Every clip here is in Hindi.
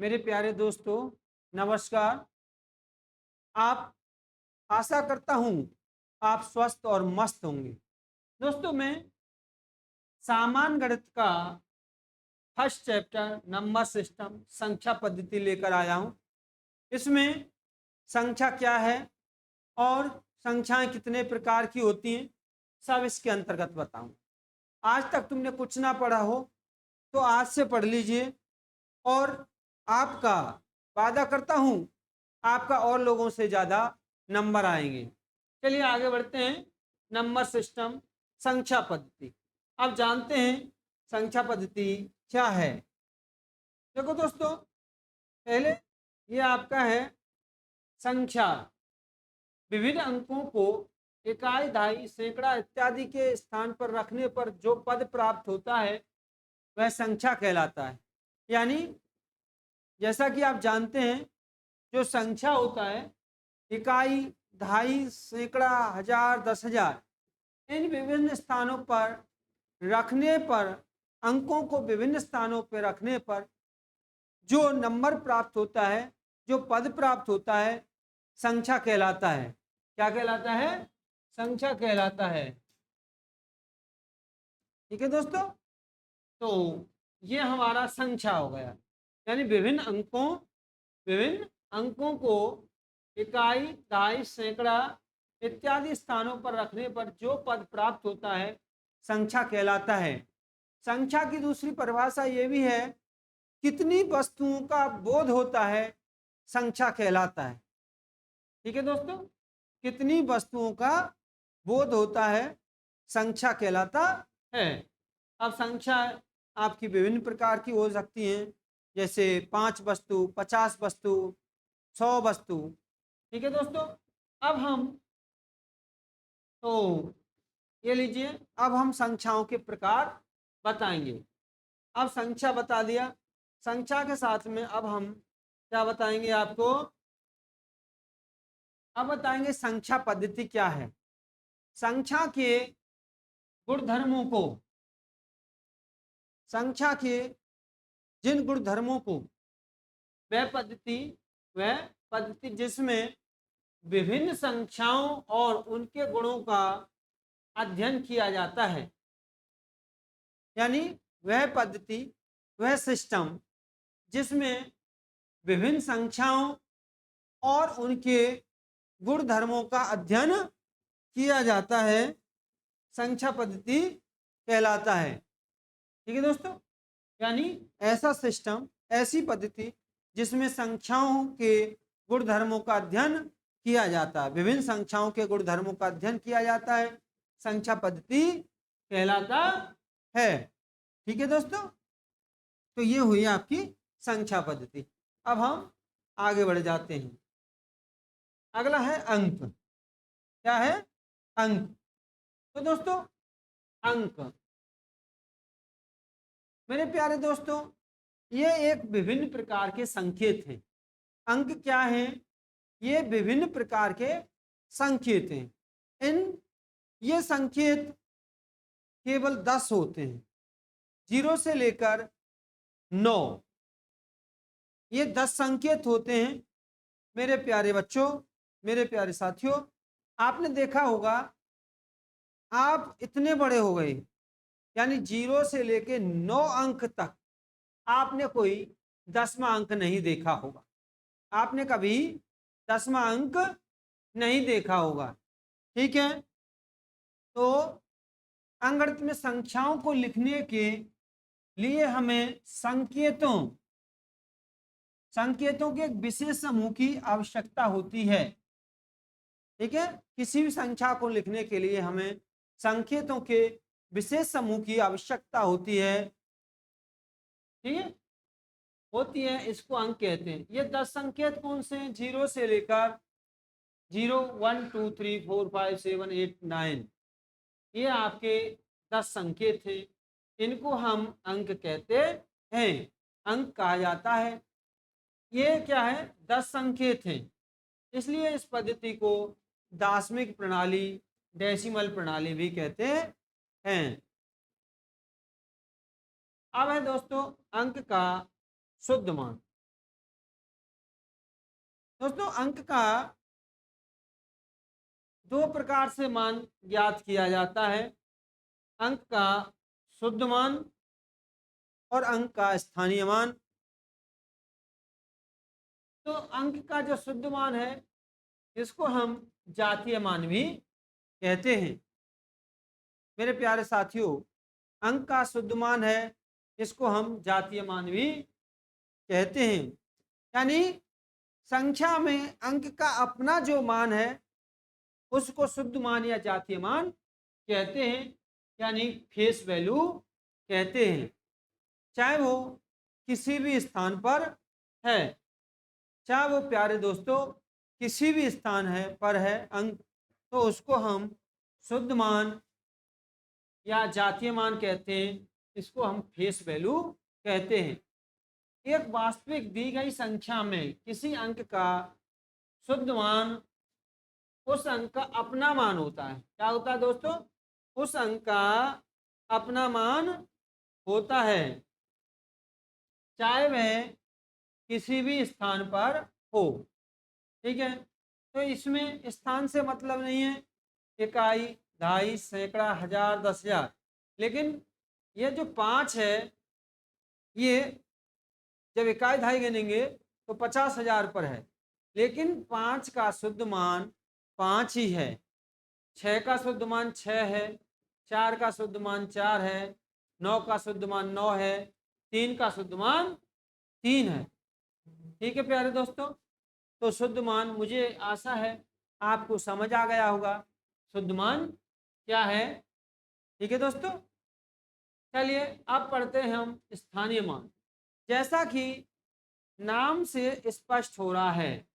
मेरे प्यारे दोस्तों, नमस्कार। आप आशा करता हूँ आप स्वस्थ और मस्त होंगे। दोस्तों, मैं सामान्य गणित का फर्स्ट चैप्टर नंबर सिस्टम संख्या पद्धति लेकर आया हूँ। इसमें संख्या क्या है और संख्याएं कितने प्रकार की होती हैं, सब इसके अंतर्गत बताऊँ। आज तक तुमने कुछ ना पढ़ा हो तो आज से पढ़ लीजिए और आपका वादा करता हूँ आपका और लोगों से ज़्यादा नंबर आएंगे। चलिए आगे बढ़ते हैं। नंबर सिस्टम संख्या पद्धति। अब जानते हैं संख्या पद्धति क्या है। देखो दोस्तों, पहले ये आपका है संख्या। विभिन्न अंकों को इकाई, दहाई, सैकड़ा इत्यादि के स्थान पर रखने पर जो पद प्राप्त होता है वह संख्या कहलाता है। यानी जैसा कि आप जानते हैं, जो संख्या होता है इकाई, दहाई, सैकड़ा, हजार, 10,000, इन विभिन्न स्थानों पर रखने पर, अंकों को विभिन्न स्थानों पर रखने पर जो नंबर प्राप्त होता है, जो पद प्राप्त होता है, संख्या कहलाता है। क्या कहलाता है? संख्या कहलाता है। ठीक है दोस्तों, तो ये हमारा संख्या हो गया। यानी विभिन्न अंकों को इकाई, दहाई, सैकड़ा इत्यादि स्थानों पर रखने पर जो पद प्राप्त होता है संख्या कहलाता है। संख्या की दूसरी परिभाषा ये भी है, कितनी वस्तुओं का बोध होता है संख्या कहलाता है। ठीक है दोस्तों, कितनी वस्तुओं का बोध होता है संख्या कहलाता है। अब संख्या आपकी विभिन्न प्रकार की हो सकती हैं, जैसे 5 वस्तु, 50 वस्तु, 100 वस्तु। ठीक है दोस्तों, अब हम तो ये लीजिए, अब हम संख्याओं के प्रकार बताएंगे। अब संख्या बता दिया, संख्या के साथ में अब हम क्या बताएंगे आपको? अब बताएंगे संख्या पद्धति क्या है। संख्या के गुणधर्मों को, संख्या के जिन गुणधर्मों को, वह पद्धति जिसमें विभिन्न संख्याओं और उनके गुणों का अध्ययन किया जाता है। यानी वह पद्धति, वह सिस्टम जिसमें विभिन्न संख्याओं और उनके गुण धर्मों का अध्ययन किया जाता है, संख्या पद्धति कहलाता है। ठीक है दोस्तों, यानी ऐसा सिस्टम, ऐसी पद्धति जिसमें संख्याओं के गुण धर्मों का अध्ययन किया जाता है, विभिन्न संख्याओं के गुण धर्मों का अध्ययन किया जाता है, संख्या पद्धति कहलाता है। ठीक है दोस्तों, तो ये हुई आपकी संख्या पद्धति। अब हम आगे बढ़ जाते हैं। अगला है अंक। क्या है? अंक। तो दोस्तों, अंक, मेरे प्यारे दोस्तों, ये एक विभिन्न प्रकार के संकेत हैं। अंक क्या हैं? ये विभिन्न प्रकार के संकेत हैं। ये संकेत केवल 10 होते हैं, 0 से लेकर 9। ये 10 संकेत होते हैं। मेरे प्यारे बच्चों, मेरे प्यारे साथियों, आपने देखा होगा, आप इतने बड़े हो गए, यानी 0 से लेकर 9 अंक तक आपने कोई 10वां अंक नहीं देखा होगा। आपने कभी 10वां अंक नहीं देखा होगा। ठीक है, तो अंकगणित में संख्याओं को लिखने के लिए हमें संकेतों के एक विशेष समूह की आवश्यकता होती है। ठीक है, किसी भी संख्या को लिखने के लिए हमें संकेतों के विशेष समूह की आवश्यकता होती है। ठीक है, होती है, इसको अंक कहते हैं। ये 10 संकेत कौन से हैं? 0 से लेकर 0, 1, 2, 3, 4, 5, 7, 8, 9, ये आपके 10 संकेत हैं। इनको हम अंक कहते हैं, अंक कहा जाता है। ये क्या है? 10 संकेत हैं, इसलिए इस पद्धति को दार्शनिक प्रणाली, डेसिमल प्रणाली भी कहते हैं। अब है दोस्तों अंक का शुद्ध मान। दोस्तों अंक का दो प्रकार से मान ज्ञात किया जाता है, अंक का शुद्ध मान और अंक का स्थानीय मान। तो अंक का जो शुद्ध मान है इसको हम जातीय मान भी कहते हैं। मेरे प्यारे साथियों, अंक का शुद्ध मान है इसको हम जातीय मान भी कहते हैं। यानी संख्या में अंक का अपना जो मान है उसको शुद्ध मान या जातीय मान कहते हैं, यानी फेस वैल्यू कहते हैं, चाहे वो किसी भी स्थान पर है। चाहे वो प्यारे दोस्तों किसी भी स्थान है पर है अंक, तो उसको हम शुद्ध मान या जातीय मान कहते हैं, इसको हम फेस वैल्यू कहते हैं। एक वास्तविक दी गई संख्या में किसी अंक का शुद्ध मान उस अंक का अपना मान होता है। क्या होता है दोस्तों? उस अंक का अपना मान होता है, चाहे वह किसी भी स्थान पर हो। ठीक है, तो इसमें स्थान से मतलब नहीं है, इकाई, दहाई, सैकड़ा, हजार, 10,000। लेकिन ये जो 5 है, ये जब इकाई दहाई गिनेंगे तो 50,000 पर है, लेकिन 5 का शुद्ध मान 5 ही है, 6 का शुद्ध मान 6 है, 4 का शुद्ध मान 4 है, 9 का शुद्ध मान 9 है, 3 का शुद्ध मान 3 है। ठीक है प्यारे दोस्तों, तो शुद्ध मान, मुझे आशा है आपको समझ आ गया होगा शुद्ध मान क्या है। ठीक है दोस्तों, चलिए अब पढ़ते हैं हम स्थानीय मान। जैसा कि नाम से स्पष्ट हो रहा है,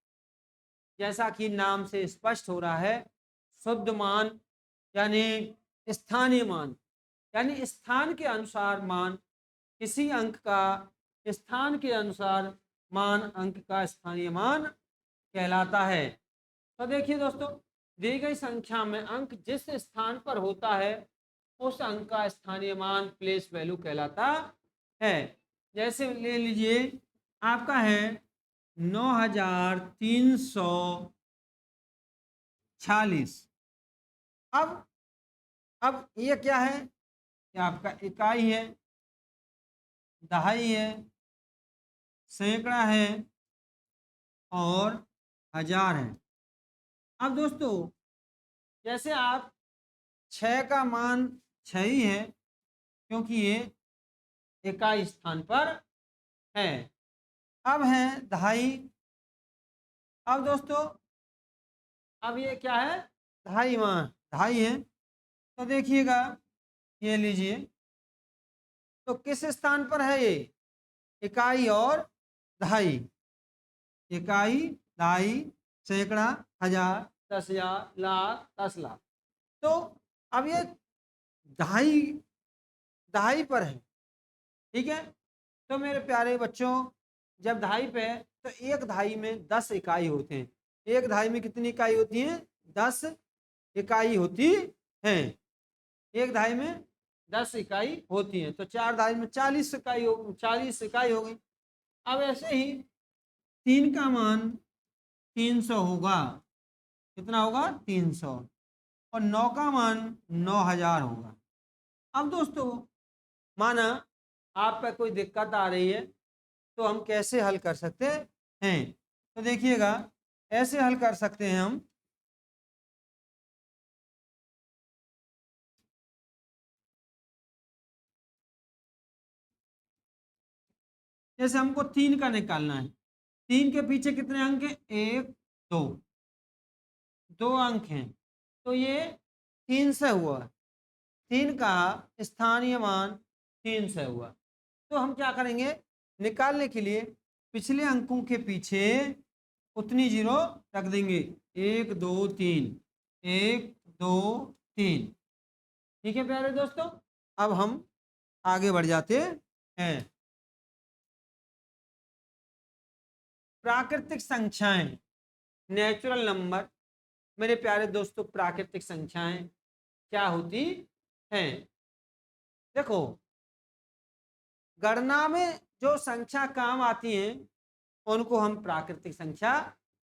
जैसा कि नाम से स्पष्ट हो रहा है, शुद्ध मान यानी स्थानीय मान, यानी स्थान के अनुसार मान, किसी अंक का स्थान के अनुसार मान अंक का स्थानीय मान कहलाता है। तो देखिए दोस्तों, दी गई संख्या में अंक जिस स्थान पर होता है उस अंक का स्थानीय मान प्लेस वैल्यू कहलाता है। जैसे ले लीजिए, आपका है 9,346। अब ये क्या है? ये आपका इकाई है, दहाई है, सैकड़ा है और हजार है। अब दोस्तों, जैसे आप 6 का मान 6 ही है क्योंकि ये इकाई स्थान पर है। अब है दहाई। अब दोस्तों, अब ये क्या है? दहाई मान, दहाई है। तो देखिएगा, ये लीजिए, तो किस स्थान पर है ये? इकाई और दहाई, इकाई, दहाई, सैकड़ा, हजार, 10,000, लाख, 10 लाख। तो अब ये दहाई, दहाई पर है। ठीक है, तो मेरे प्यारे बच्चों, जब दहाई पे है तो एक दहाई में 10 इकाई होते हैं। एक दहाई में कितनी इकाई होती है? 10 इकाई होती है। एक दहाई में 10 इकाई होती है, तो 4 दहाई में 40 इकाई हो, 40 इकाई हो गई। अब ऐसे ही 3 का मान 300 होगा। कितना होगा? 300। और 9 का मान 9,000 होगा। अब दोस्तों, माना आप पे कोई दिक्कत आ रही है तो हम कैसे हल कर सकते हैं? तो देखिएगा, ऐसे हल कर सकते हैं हम। जैसे हमको 3 का निकालना है, 3 के पीछे कितने अंक हैं? 1, 2, 2 अंक हैं, तो ये 3 से हुआ। 3 का स्थानीय मान 3 से हुआ। तो हम क्या करेंगे? निकालने के लिए पिछले अंकों के पीछे उतनी जीरो रख देंगे, 1, 2, 3, 1, 2, 3। ठीक है प्यारे दोस्तों, अब हम आगे बढ़ जाते हैं। प्राकृतिक संख्याएं, नेचुरल नंबर। मेरे प्यारे दोस्तों, प्राकृतिक संख्याएं क्या होती हैं? देखो, गणना में जो संख्या काम आती हैं उनको हम प्राकृतिक संख्या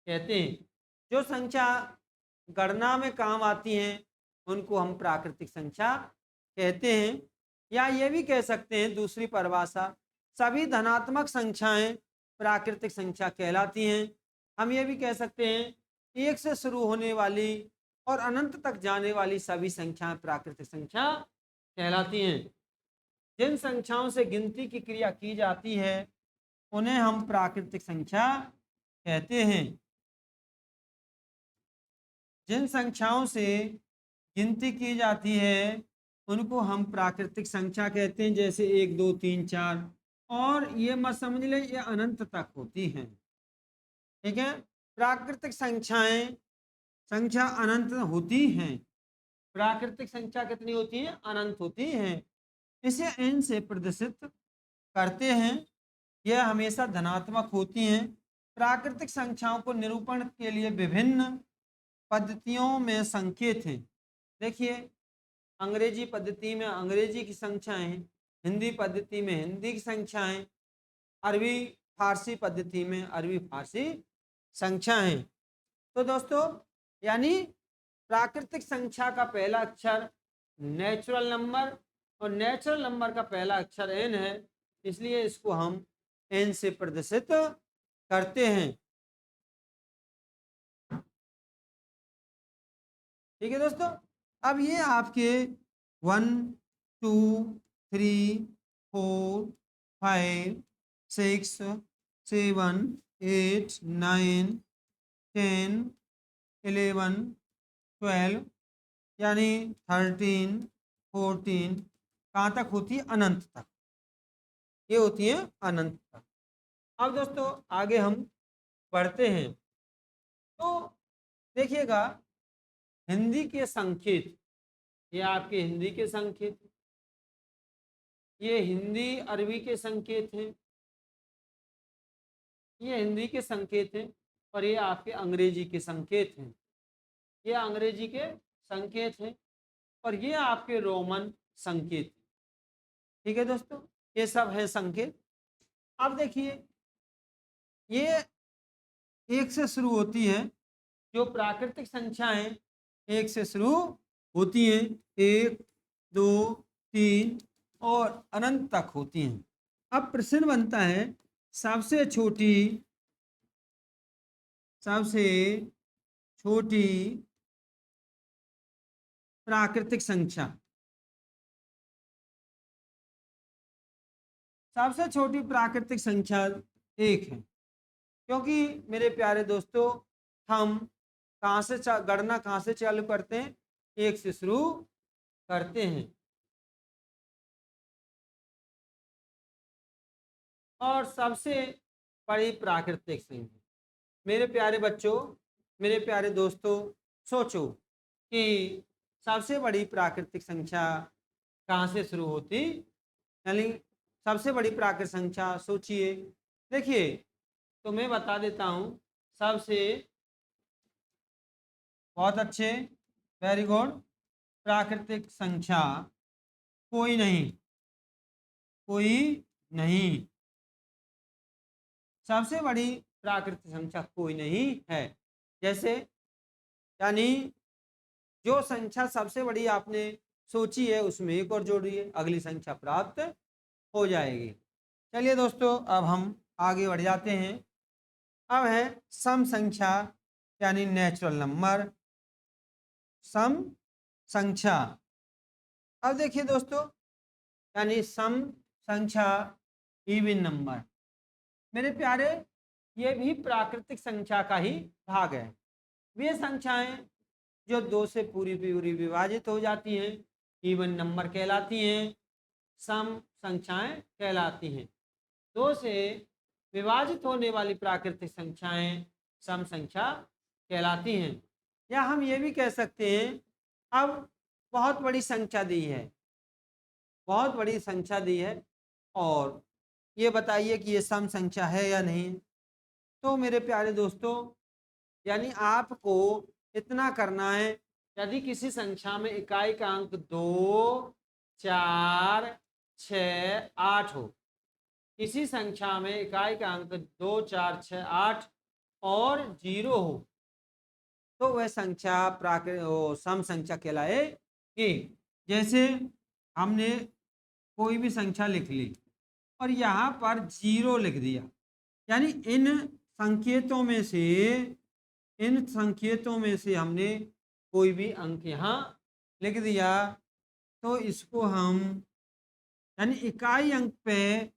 कहते हैं। जो संख्या गणना में काम आती हैं उनको हम प्राकृतिक संख्या कहते हैं। या ये भी कह सकते हैं दूसरी परिभाषा, सभी धनात्मक संख्याएं प्राकृतिक संख्या कहलाती हैं। हम ये भी कह सकते हैं एक से शुरू होने वाली और अनंत तक जाने वाली सभी संख्याएं प्राकृतिक संख्या कहलाती हैं। जिन संख्याओं से गिनती की क्रिया की जाती है उन्हें हम प्राकृतिक संख्या कहते हैं। जिन संख्याओं से गिनती की जाती है उनको हम प्राकृतिक संख्या कहते हैं, जैसे 1 2 3 4। और ये मत समझ ले ये अनंत तक होती हैं। ठीक है, प्राकृतिक संख्याएं संख्या अनंत होती हैं। प्राकृतिक संख्या कितनी होती है? अनंत होती हैं। इसे n से प्रदर्शित करते हैं। यह हमेशा धनात्मक होती हैं। प्राकृतिक संख्याओं को निरूपण के लिए विभिन्न पद्धतियों में संकेत हैं। देखिए, अंग्रेजी पद्धति में अंग्रेजी की संख्याएं, हिंदी पद्धति में हिंदी की संख्याएं, अरबी फारसी पद्धति में अरबी फारसी संख्याएं। तो दोस्तों, यानी प्राकृतिक संख्या का पहला अक्षर नेचुरल नंबर और नेचुरल नंबर का पहला अक्षर n है, इसलिए इसको हम n से प्रदर्शित करते हैं। ठीक है दोस्तों, अब ये आपके 1 2 3 4 5 6 7 8 9 10 11 12 यानी 13 14 कहाँ तक होती है? अनंत तक। ये होती है अनंत तक। अब दोस्तों आगे हम पढ़ते हैं। तो देखिएगा, हिंदी के संकेत, ये आपके हिंदी के संकेत, ये हिंदी अरबी के संकेत हैं, ये हिंदी के संकेत हैं, और ये आपके अंग्रेजी के संकेत हैं। ये अंग्रेजी के संकेत हैं और ये आपके रोमन संकेत। ठीक है दोस्तों, ये सब है संकेत। अब देखिए, ये एक से शुरू होती है। जो प्राकृतिक संख्याएं एक से शुरू होती हैं, 1 2 3 और अनंत तक होती हैं। अब प्रश्न बनता है, सबसे छोटी प्राकृतिक संख्या, सबसे छोटी प्राकृतिक संख्या 1 है। क्योंकि मेरे प्यारे दोस्तों, हम गणना कहाँ से चालू करते हैं? 1 से शुरू करते हैं। और सबसे बड़ी प्राकृतिक संख्या, मेरे प्यारे बच्चों, मेरे प्यारे दोस्तों, सोचो कि सबसे बड़ी प्राकृतिक संख्या कहाँ से शुरू होती, यानी सबसे बड़ी प्राकृतिक संख्या सोचिए। देखिए, तो मैं बता देता हूँ। सबसे बहुत अच्छे, वेरी गुड, प्राकृतिक संख्या कोई नहीं, सबसे बड़ी प्राकृतिक संख्या कोई नहीं है। जैसे, यानी जो संख्या सबसे बड़ी आपने सोची है उसमें एक और जोड़िए, अगली संख्या प्राप्त हो जाएगी। चलिए दोस्तों, अब हम आगे बढ़ जाते हैं। अब है सम संख्या, यानी नेचुरल नंबर, सम संख्या। अब देखिए दोस्तों, यानी सम संख्या, इवन नंबर। मेरे प्यारे, ये भी प्राकृतिक संख्या का ही भाग है। वे संख्याएं जो 2 से पूरी पूरी विभाजित हो जाती हैं इवन नंबर कहलाती हैं, सम संख्याएं कहलाती हैं। 2 से विभाजित होने वाली प्राकृतिक संख्याएं सम संख्या कहलाती हैं। या हम ये भी कह सकते हैं, अब बहुत बड़ी संख्या दी है, बहुत बड़ी संख्या दी है, और ये बताइए कि ये सम संख्या है या नहीं। तो मेरे प्यारे दोस्तों, यानी आपको इतना करना है, यदि किसी संख्या में इकाई का अंक 2 4 6 8 हो, किसी संख्या में इकाई का अंक 2 4 6 8 और 0 हो तो वह संख्या सम संख्या कहलाएगी। जैसे हमने कोई भी संख्या लिख ली और यहाँ पर 0 लिख दिया, यानी इन संकेतों में से हमने कोई भी अंक यहाँ लिख दिया तो इसको हम, यानी इकाई अंक पे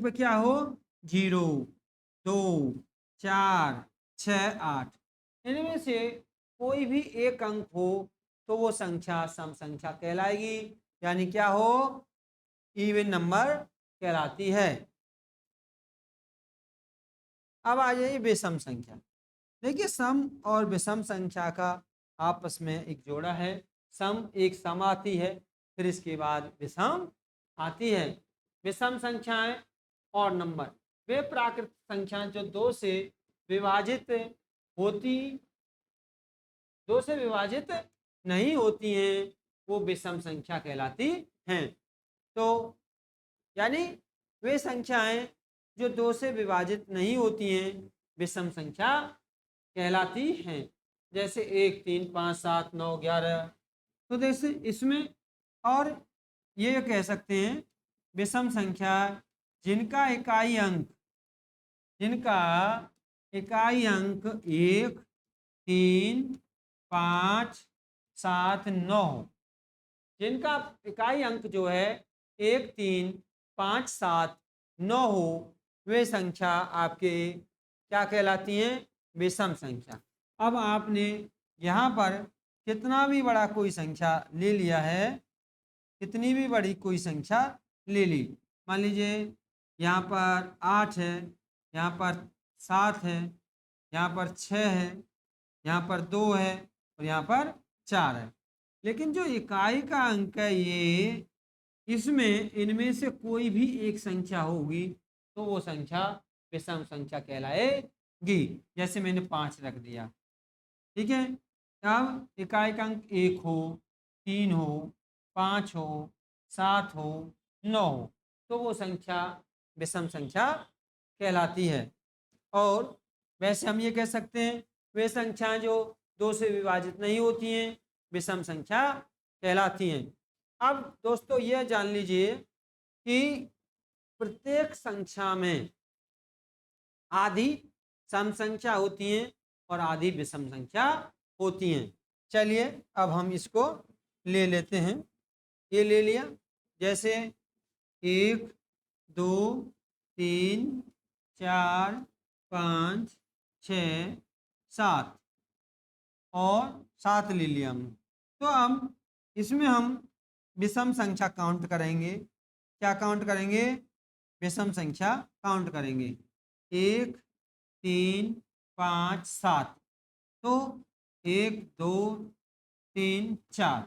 क्या हो, 0, 2, 4, 6, 8, इनमें से कोई भी एक अंक हो तो वो संख्या सम संख्या कहलाएगी, यानी क्या हो, इवन नंबर कहलाती है। अब आ जाइए विषम संख्या। देखिए सम और विषम संख्या का आपस में एक जोड़ा है। सम एक सम आती है, फिर इसके बाद विषम आती है। विषम संख्याएं और नंबर वे प्राकृतिक संख्याएं जो दो से विभाजित नहीं होती हैं वो विषम संख्या कहलाती हैं। तो यानी वे संख्याएं जो दो से विभाजित नहीं होती हैं विषम संख्या कहलाती हैं। जैसे 1, 3, 5, 7, 9, 11। तो जैसे इसमें और ये कह सकते हैं विषम संख्या जिनका इकाई अंक 1, 3, 5, 7, 9, जिनका इकाई अंक जो है 1, 3, 5, 7, 9 हो वे संख्या आपके क्या कहलाती हैं, विषम संख्या। अब आपने यहाँ पर कितना भी बड़ा कोई संख्या ले लिया है, कितनी भी बड़ी कोई संख्या ले ली, मान लीजिए यहाँ पर 8 है, यहाँ पर 7 है, यहाँ पर 6 है, यहाँ पर 2 है और यहाँ पर 4 है, लेकिन जो इकाई का अंक है ये, इसमें इनमें से कोई भी एक संख्या होगी तो वो संख्या विषम संख्या कहलाएगी। जैसे मैंने 5 रख दिया, ठीक है। अब इकाई का अंक 1 हो, 3 हो, 5 हो, 7 हो, 9 हो तो वो संख्या विषम संख्या कहलाती है। और वैसे हम ये कह सकते हैं वे संख्याएं जो 2 से विभाजित नहीं होती हैं विषम संख्या कहलाती हैं। अब दोस्तों यह जान लीजिए कि प्रत्येक संख्या में आधी सम संख्या होती हैं और आधी विषम संख्या होती हैं। चलिए अब हम इसको ले लेते हैं। ये ले लिया, जैसे 1, 2, 3, 4, 5, 6, 7 और 7 ले लिया हमने। तो अब इसमें हम विषम संख्या काउंट करेंगे। क्या काउंट करेंगे, विषम संख्या काउंट करेंगे। 1, 3, 5, 7 तो 1, 2, 3, 4,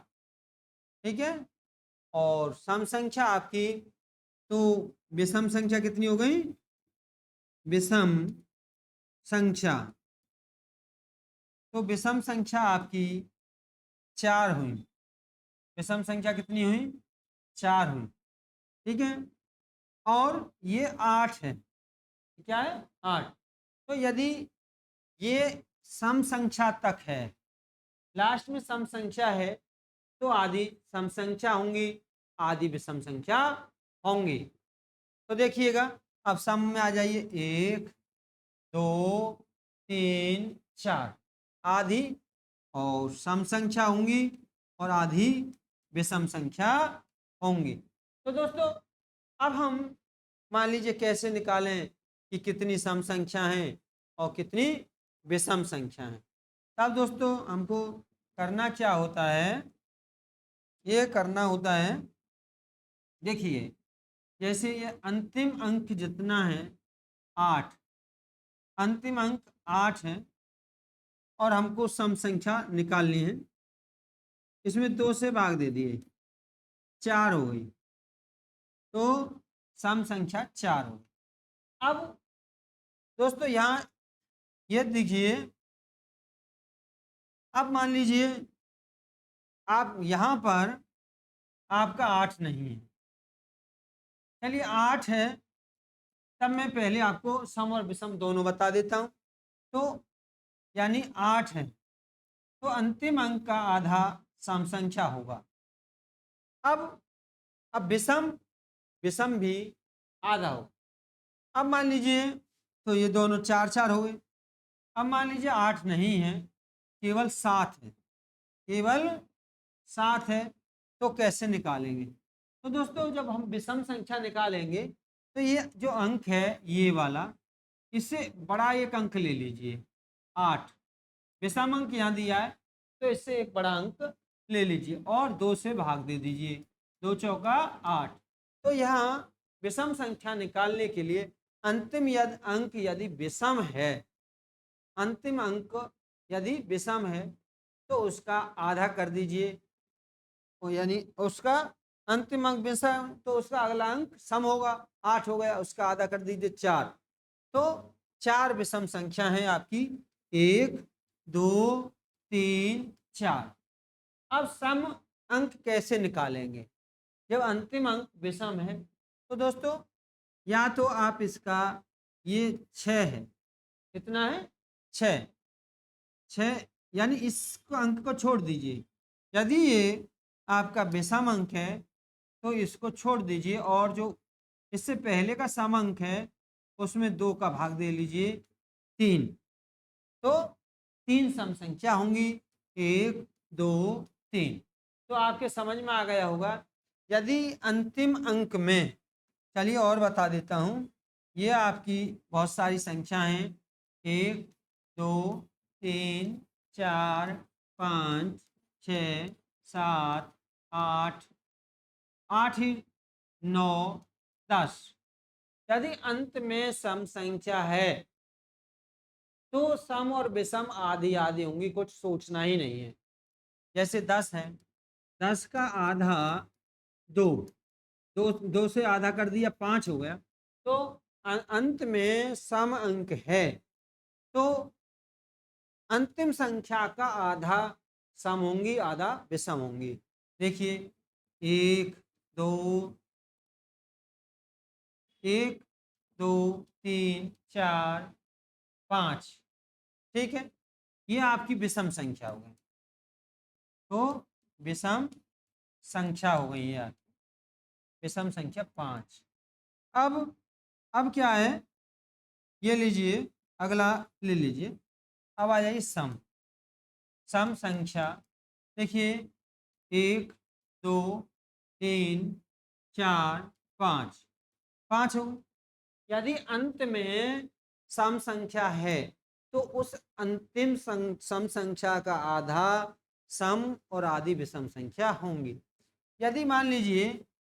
ठीक है। और सम संख्या आपकी, तो विषम संख्या कितनी हो गई, विषम संख्या, तो विषम संख्या आपकी 4 हुई। विषम संख्या कितनी हुई, 4 हुई, ठीक है। और ये 8 है, क्या है, 8। तो यदि ये सम संख्या तक है, लास्ट में सम संख्या है तो आधी सम संख्या होंगी, आधी विषम संख्या होंगी। तो देखिएगा अब सम में आ जाइए, 1, 2, 3, 4 आधी और सम संख्या होंगी और आधी विषम संख्या होंगी। तो दोस्तों अब हम मान लीजिए कैसे निकालें कि कितनी सम संख्या हैं और कितनी विषम संख्या हैं। तब दोस्तों हमको करना क्या होता है, ये करना होता है, देखिए जैसे ये अंतिम अंक जितना है 8, अंतिम अंक 8 है और हमको सम संख्या निकालनी है। इसमें 2 से भाग दे दिए, 4 हो गई, तो सम संख्या 4 हो गई। अब दोस्तों यहाँ ये देखिए, अब मान लीजिए आप यहाँ पर आपका 8 नहीं है, चलिए 8 है, तब मैं पहले आपको सम और विषम दोनों बता देता हूँ। तो यानी 8 है, तो अंतिम अंक का आधा सम संख्या होगा। अब विषम विषम भी आधा हो। अब मान लीजिए तो ये दोनों 4 4 हो गए। अब मान लीजिए 8 नहीं है, केवल 7 है, केवल 7 है, तो कैसे निकालेंगे? तो दोस्तों जब हम विषम संख्या निकालेंगे तो ये जो अंक है ये वाला, इससे बड़ा एक अंक ले लीजिए 8, विषम अंक यहाँ दिया है तो इससे एक बड़ा अंक ले लीजिए और 2 से भाग दे दीजिए, 2 चौका 8। तो यहाँ विषम संख्या निकालने के लिए अंतिम अंक यदि विषम है, अंतिम अंक यदि विषम है तो उसका आधा कर दीजिए, यानी उसका अंतिम अंक विषम तो उसका अगला अंक सम होगा, 8 हो गया, उसका आधा कर दीजिए 4। तो 4 विषम संख्या है आपकी, 1 2 3 4। अब सम अंक कैसे निकालेंगे जब अंतिम अंक विषम है? तो दोस्तों या तो आप इसका, ये 6 है, कितना है 6, 6 यानी इस अंक को छोड़ दीजिए। यदि ये आपका विषम अंक है तो इसको छोड़ दीजिए और जो इससे पहले का सम अंक है उसमें 2 का भाग दे लीजिए 3। तो 3 सम संख्या होंगी, 1 2 3। तो आपके समझ में आ गया होगा। यदि अंतिम अंक में, चलिए और बता देता हूँ, ये आपकी बहुत सारी संख्या हैं, 1 2 3 4 5 6 7 8 8 ही 9 10। यदि अंत में सम संख्या है तो सम और विषम आधी आधी होंगी, कुछ सोचना ही नहीं है। जैसे 10 है, 10 का आधा 2, 2 से आधा कर दिया 5 हो गया। तो अंत में सम अंक है तो अंतिम संख्या का आधा सम होंगी, आधा विषम होंगी। देखिए 1 2 1 2 3 4 5, ठीक है, ये आपकी विषम संख्या हो गई। तो विषम संख्या हो गई है आपकी, विषम संख्या 5। अब क्या है, ये लीजिए, अगला ले लीजिए। अब आ जाइए सम, सम संख्या। देखिए 1 2 3 4 5, 5 हो। यदि अंत में सम संख्या है तो उस अंतिम सम संख्या का आधा सम और आधी विषम संख्या होंगी। यदि मान लीजिए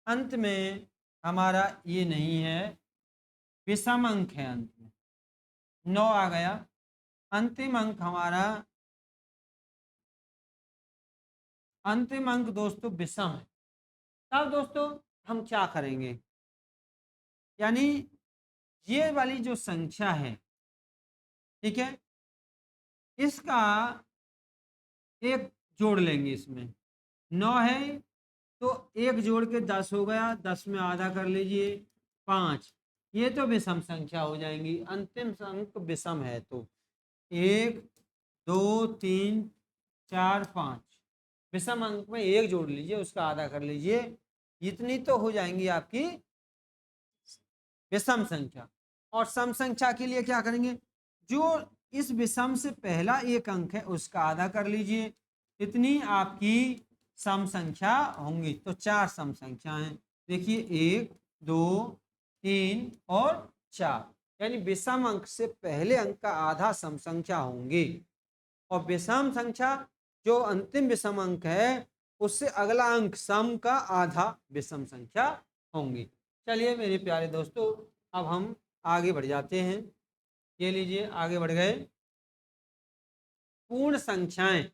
अंत में हमारा ये नहीं है, विषम अंक है, अंत में 9 आ गया, अंतिम अंक हमारा, अंतिम अंक दोस्तों विषम है, तब दोस्तों हम क्या करेंगे? यानी ये वाली जो संख्या है, ठीक है, इसका एक जोड़ लेंगे, इसमें 9 है तो एक जोड़ के 10 हो गया, 10 में आधा कर लीजिए 5, ये तो विषम संख्या हो जाएंगी। अंतिम अंक विषम है तो 1 2 3 4 5, विषम अंक में एक जोड़ लीजिए, उसका आधा कर लीजिए, इतनी तो हो जाएंगी आपकी विषम संख्या। और सम संख्या के लिए क्या करेंगे, जो इस विषम से पहला एक अंक है उसका आधा कर लीजिए, इतनी आपकी सम संख्या होंगी। तो 4 सम संख्या हैं, देखिए 1 2 3 और 4, यानी विषम अंक से पहले अंक का आधा सम संख्या होंगी और विषम संख्या जो अंतिम विषम अंक है उससे अगला अंक सम का आधा विषम संख्या होंगी। चलिए मेरे प्यारे दोस्तों, अब हम आगे बढ़ जाते हैं। ये लीजिए, आगे बढ़ गए। पूर्ण संख्याएं,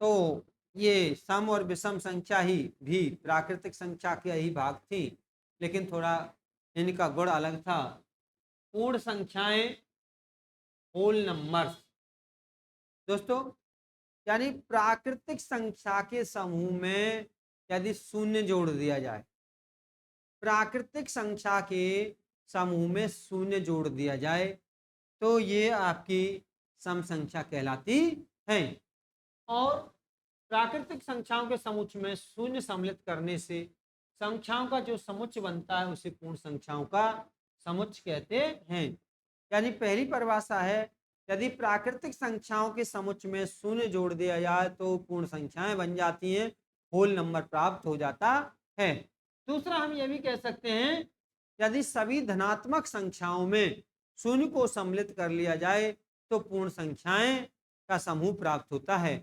तो ये सम और विषम संख्या ही भी प्राकृतिक संख्या की ही भाग थी, लेकिन थोड़ा इनका गुण अलग था। पूर्ण संख्याएं, होल नंबर्स दोस्तों, यानी प्राकृतिक संख्या के समूह में यदि शून्य जोड़ दिया जाए, प्राकृतिक संख्या के समूह में शून्य जोड़ दिया जाए तो ये आपकी सम संख्या कहलाती है। और प्राकृतिक संख्याओं के समुच्चय में शून्य सम्मिलित करने से संख्याओं का जो समुच्चय बनता है उसे पूर्ण संख्याओं का समुच्चय कहते हैं। यानी पहली परिभाषा है, यदि प्राकृतिक संख्याओं के समुच्चय में शून्य जोड़ दिया जाए तो पूर्ण संख्याएं बन जाती हैं, होल नंबर प्राप्त हो जाता है। दूसरा हम ये भी कह सकते हैं, यदि सभी धनात्मक संख्याओं में शून्य को सम्मिलित कर लिया जाए तो पूर्ण संख्याएं का समूह प्राप्त होता है।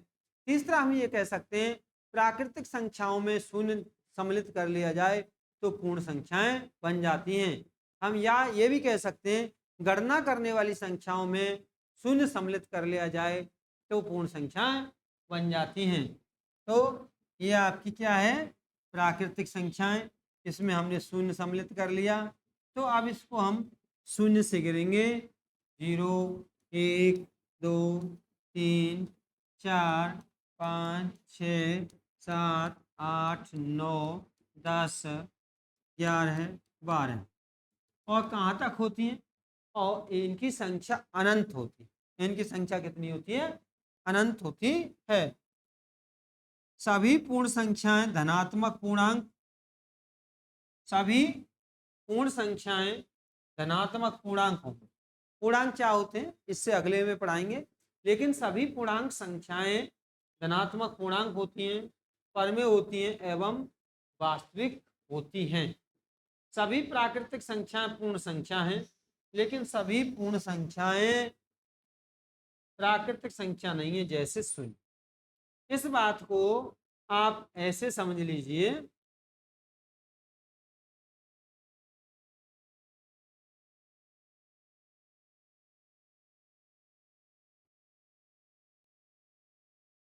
तीसरा हम ये कह सकते हैं, प्राकृतिक संख्याओं में शून्य सम्मिलित कर लिया जाए तो पूर्ण संख्याएं बन जाती हैं। हम या ये भी कह सकते हैं, गणना करने वाली संख्याओं में शून्य सम्मिलित कर लिया जाए तो पूर्ण संख्याएं बन जाती हैं। तो ये आपकी क्या है, प्राकृतिक संख्याएं, इसमें हमने शून्य सम्मिलित कर लिया। तो अब इसको हम शून्य से गिरेंगे, 0, 1, 2, 3, 4, 5, 6, 7, 8, 9, 10, 11, 12 और कहाँ तक होती हैं, और इनकी संख्या अनंत होती है। इनकी संख्या कितनी होती है, अनंत होती है। सभी पूर्ण संख्याएं धनात्मक पूर्णांक, सभी पूर्ण संख्याएं धनात्मक पूर्णांक होंगे। पूर्णांक क्या होते हैं इससे अगले में पढ़ाएंगे, लेकिन सभी पूर्णांक संख्याएं धनात्मक पूर्णांक होती हैं, परमेय होती हैं एवं वास्तविक होती हैं। सभी प्राकृतिक संख्याएं पूर्ण संख्या हैं, लेकिन सभी पूर्ण संख्याएं प्राकृतिक संख्या नहीं है, जैसे शून्य। इस बात को आप ऐसे समझ लीजिए,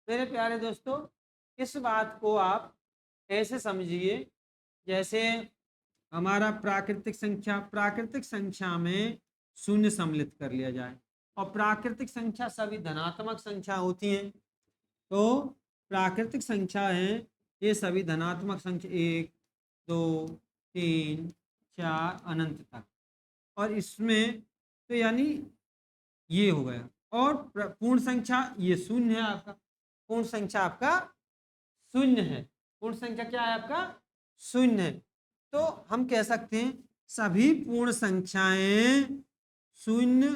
मेरे प्यारे दोस्तों, इस बात को आप ऐसे समझिए, जैसे हमारा प्राकृतिक संख्या में शून्य सम्मिलित कर लिया जाए, और प्राकृतिक संख्या सभी धनात्मक संख्या होती हैं। तो प्राकृतिक संख्या है ये सभी धनात्मक संख्या 1, 2, 3, 4 अनंत तक, और इसमें तो यानी ये हो गया। और पूर्ण संख्या ये शून्य है आपका, पूर्ण संख्या आपका शून्य है, पूर्ण संख्या क्या है आपका, शून्य है। तो हम कह सकते हैं सभी पूर्ण संख्याएं शून्य,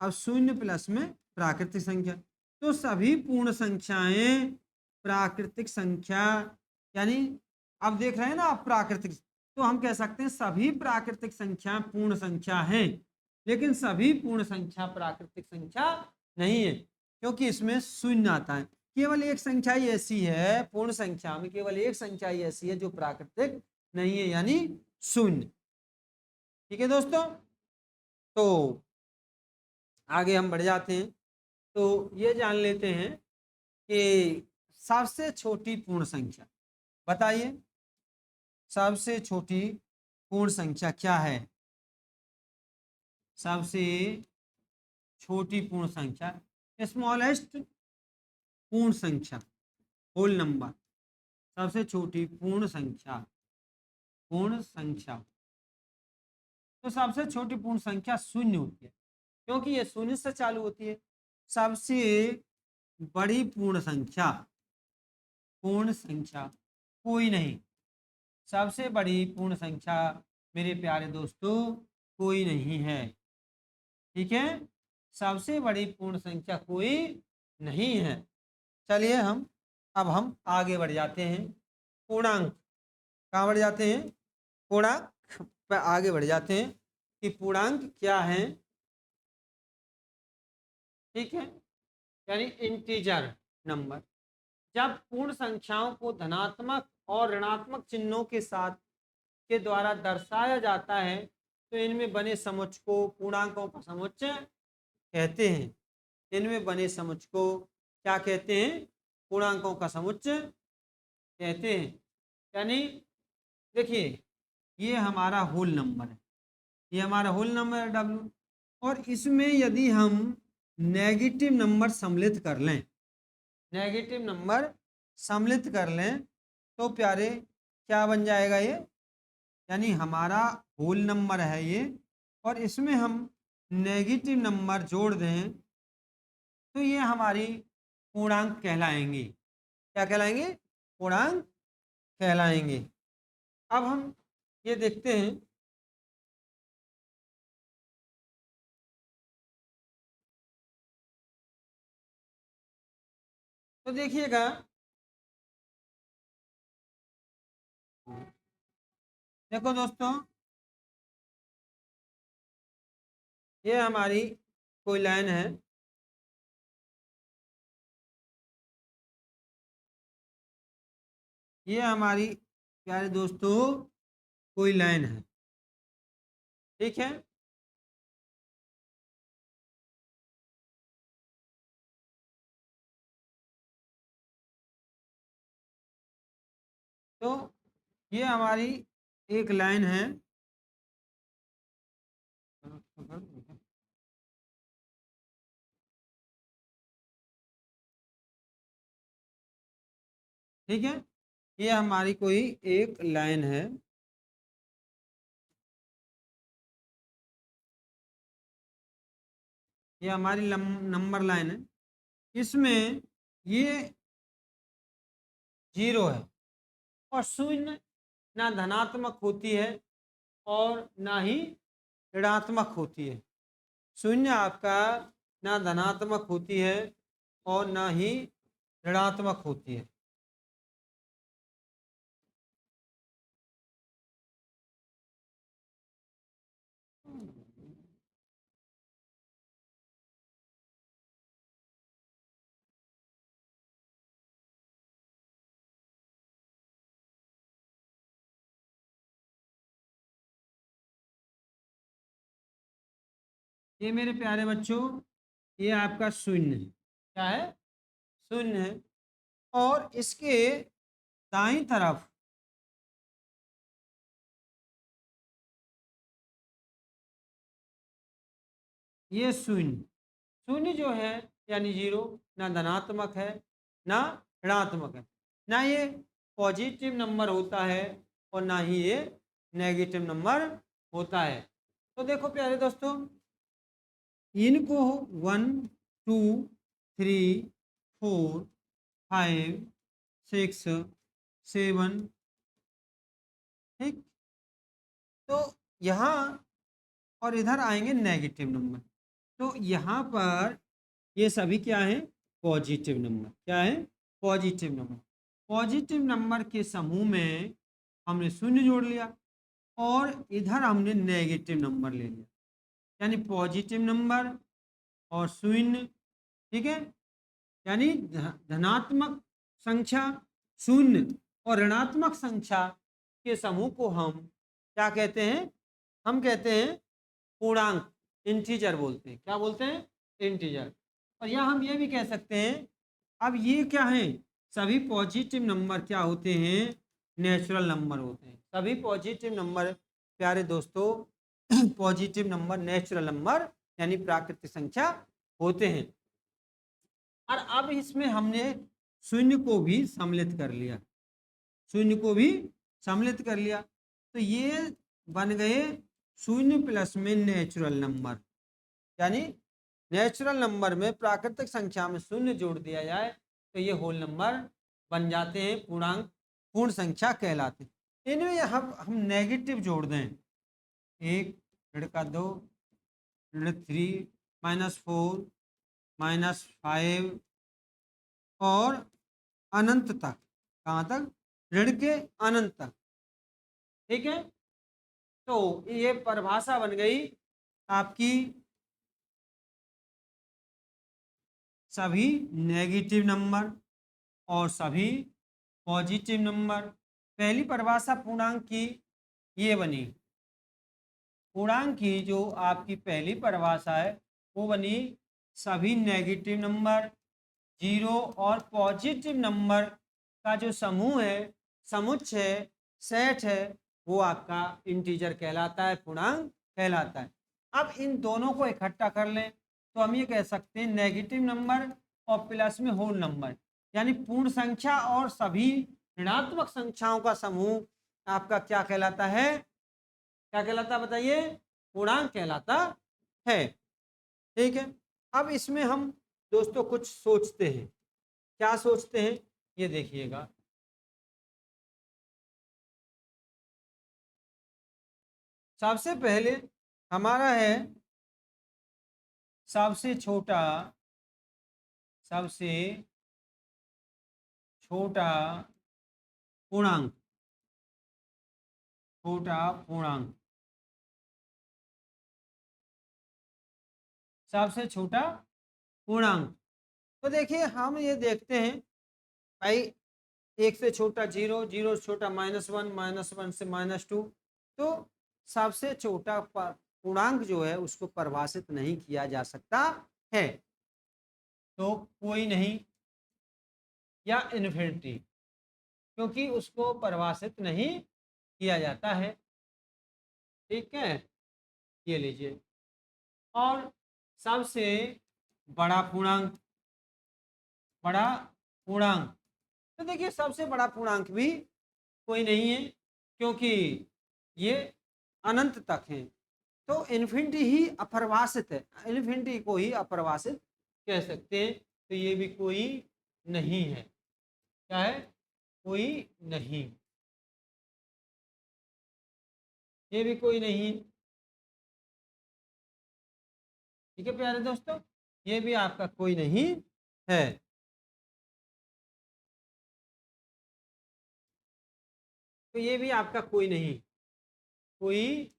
अब शून्य प्लस में प्राकृतिक संख्या, तो सभी पूर्ण संख्याएं प्राकृतिक संख्या, यानी अब देख रहे हैं ना आप प्राकृतिक, तो हम कह सकते हैं सभी प्राकृतिक संख्या पूर्ण संख्या हैं, लेकिन सभी पूर्ण संख्या प्राकृतिक संख्या नहीं है, क्योंकि इसमें शून्य आता है। केवल एक संख्या ही ऐसी है, पूर्ण संख्या में केवल एक संख्या ही ऐसी है जो प्राकृतिक नहीं है, यानी शून्य। ठीक है दोस्तों, तो आगे हम बढ़ जाते हैं। तो ये जान लेते हैं कि सबसे छोटी पूर्ण संख्या, बताइए सबसे छोटी पूर्ण संख्या क्या है। सबसे छोटी पूर्ण संख्या, स्मॉलेस्ट पूर्ण संख्या, होल नंबर, सबसे छोटी पूर्ण संख्या, पूर्ण संख्या। तो सबसे छोटी पूर्ण संख्या शून्य होती है, क्योंकि ये शून्य से चालू होती है। सबसे बड़ी पूर्ण संख्या, पूर्ण संख्या कोई नहीं, सबसे बड़ी पूर्ण संख्या मेरे प्यारे दोस्तों कोई नहीं है। ठीक है, सबसे बड़ी पूर्ण संख्या कोई नहीं है। चलिए अब हम आगे बढ़ जाते हैं, पूर्णांक। कहाँ बढ़ जाते हैं, पूर्णांक पर आगे बढ़ जाते हैं कि पूर्णांक क्या है। ठीक है, यानी इंटीजर नंबर। जब पूर्ण संख्याओं को धनात्मक और ऋणात्मक चिन्हों के साथ के द्वारा दर्शाया जाता है तो इनमें बने समुच्चय को पूर्णांकों का समुच्चय कहते हैं। इनमें बने समुच्चय को क्या कहते हैं, पूर्णांकों का समुच्चय कहते हैं। यानी देखिए, ये हमारा होल नंबर है, ये हमारा होल नंबर है W, और इसमें यदि हम नेगेटिव नंबर सम्मिलित कर लें, नेगेटिव नंबर सम्मिलित कर लें तो प्यारे क्या बन जाएगा, ये यानी हमारा होल नंबर है ये, और इसमें हम नेगेटिव नंबर जोड़ दें तो ये हमारी पूर्णांक कहलाएंगी। क्या कहलाएंगे? पूर्णांक कहलाएंगे। अब हम ये देखते हैं, तो देखिएगा, देखो दोस्तों, ये हमारी कोई लाइन है, ये हमारी प्यारे दोस्तों कोई लाइन है, ठीक है। तो ये हमारी एक लाइन है, ठीक है। ये हमारी कोई एक लाइन है, ये हमारी नंबर लाइन है। इसमें ये 0 है, और शून्य ना धनात्मक होती है और ना ही ऋणात्मक होती है। शून्य आपका ना धनात्मक होती है और ना ही ऋणात्मक होती है। ये मेरे प्यारे बच्चों, ये आपका शून्य है। क्या है? शून्य है। और इसके दाईं तरफ ये शून्य, शून्य जो है यानी 0, ना धनात्मक है ना ऋणात्मक है, ना ये पॉजिटिव नंबर होता है और ना ही ये नेगेटिव नंबर होता है। तो देखो प्यारे दोस्तों, इनको 1 2 3 4 5 6 7, ठीक। तो यहाँ और इधर आएंगे नेगेटिव नंबर। तो यहाँ पर ये सभी क्या है? Positive number. क्या है? Positive number. पॉजिटिव नंबर के समूह में हमने शून्य जोड़ लिया और इधर हमने नेगेटिव नंबर ले लिया, यानी पॉजिटिव नंबर और शून्य, ठीक है। यानी धनात्मक संख्या शून्य और ऋणात्मक संख्या के समूह को हम क्या कहते हैं? हम कहते हैं पूर्णांक, इंटीजर बोलते हैं। क्या बोलते हैं? इंटीजर। और या हम ये भी कह सकते हैं, अब ये क्या है? सभी पॉजिटिव नंबर क्या होते हैं? नेचुरल नंबर होते हैं। सभी पॉजिटिव नंबर प्यारे दोस्तों पॉजिटिव नंबर नेचुरल नंबर यानी प्राकृतिक संख्या होते हैं। और अब इसमें हमने शून्य को भी सम्मिलित कर लिया, शून्य को भी सम्मिलित कर लिया, तो ये बन गए शून्य प्लस में नेचुरल नंबर। यानी नेचुरल नंबर में प्राकृतिक संख्या में शून्य जोड़ दिया जाए तो ये होल नंबर बन जाते हैं, पूर्णांक पूर्ण संख्या कहलाते हैं। इनमें हम नेगेटिव जोड़ दें, 1 ऋण 2 ऋण 3 -4 -5 और अनंत तक। कहाँ तक? ऋण के अनंत तक, ठीक है। तो ये परिभाषा बन गई आपकी सभी नेगेटिव नंबर और सभी पॉजिटिव नंबर। पहली परिभाषा पूर्णांक की ये बनी, पूर्णांक की जो आपकी पहली परिभाषा है वो बनी सभी नेगेटिव नंबर, 0 और पॉजिटिव नंबर का जो समूह है, समुच्चय है, सेट है, वो आपका इंटीजर कहलाता है, पूर्णांक कहलाता है। अब इन दोनों को इकट्ठा कर लें तो हम ये कह सकते हैं नेगेटिव नंबर और प्लस में होल नंबर, यानी पूर्ण संख्या और सभी ऋणात्मक संख्याओं का समूह आपका क्या कहलाता है? क्या कहलाता बताइए? पूर्णांक कहलाता है। ठीक है, अब इसमें हम दोस्तों कुछ सोचते हैं। क्या सोचते हैं ये देखिएगा। सबसे पहले हमारा है सबसे छोटा पूर्णांक। छोटा पूर्णांक, सबसे छोटा पूर्णांक। तो देखिए हम ये देखते हैं भाई, एक से छोटा जीरो, जीरो से छोटा -1, -1 से -2। तो सबसे छोटा पूर्णांक जो है उसको परिभाषित नहीं किया जा सकता है। तो कोई नहीं या इन्फिनिटी, क्योंकि उसको परिभाषित नहीं किया जाता है। ठीक है, ये लीजिए। और सबसे बड़ा पूर्णांक, बड़ा पूर्णांक, तो देखिए सबसे बड़ा पूर्णांक भी कोई नहीं है, क्योंकि ये अनंत तक है। तो इन्फिनिटी ही अपरिभाषित है, इन्फिनिटी को ही अपरिभाषित कह सकते हैं। तो ये भी कोई नहीं है। क्या है? कोई नहीं, ये भी कोई नहीं। ठीक है प्यारे दोस्तों, ये भी आपका कोई नहीं है। तो ये भी आपका कोई नहीं, कोई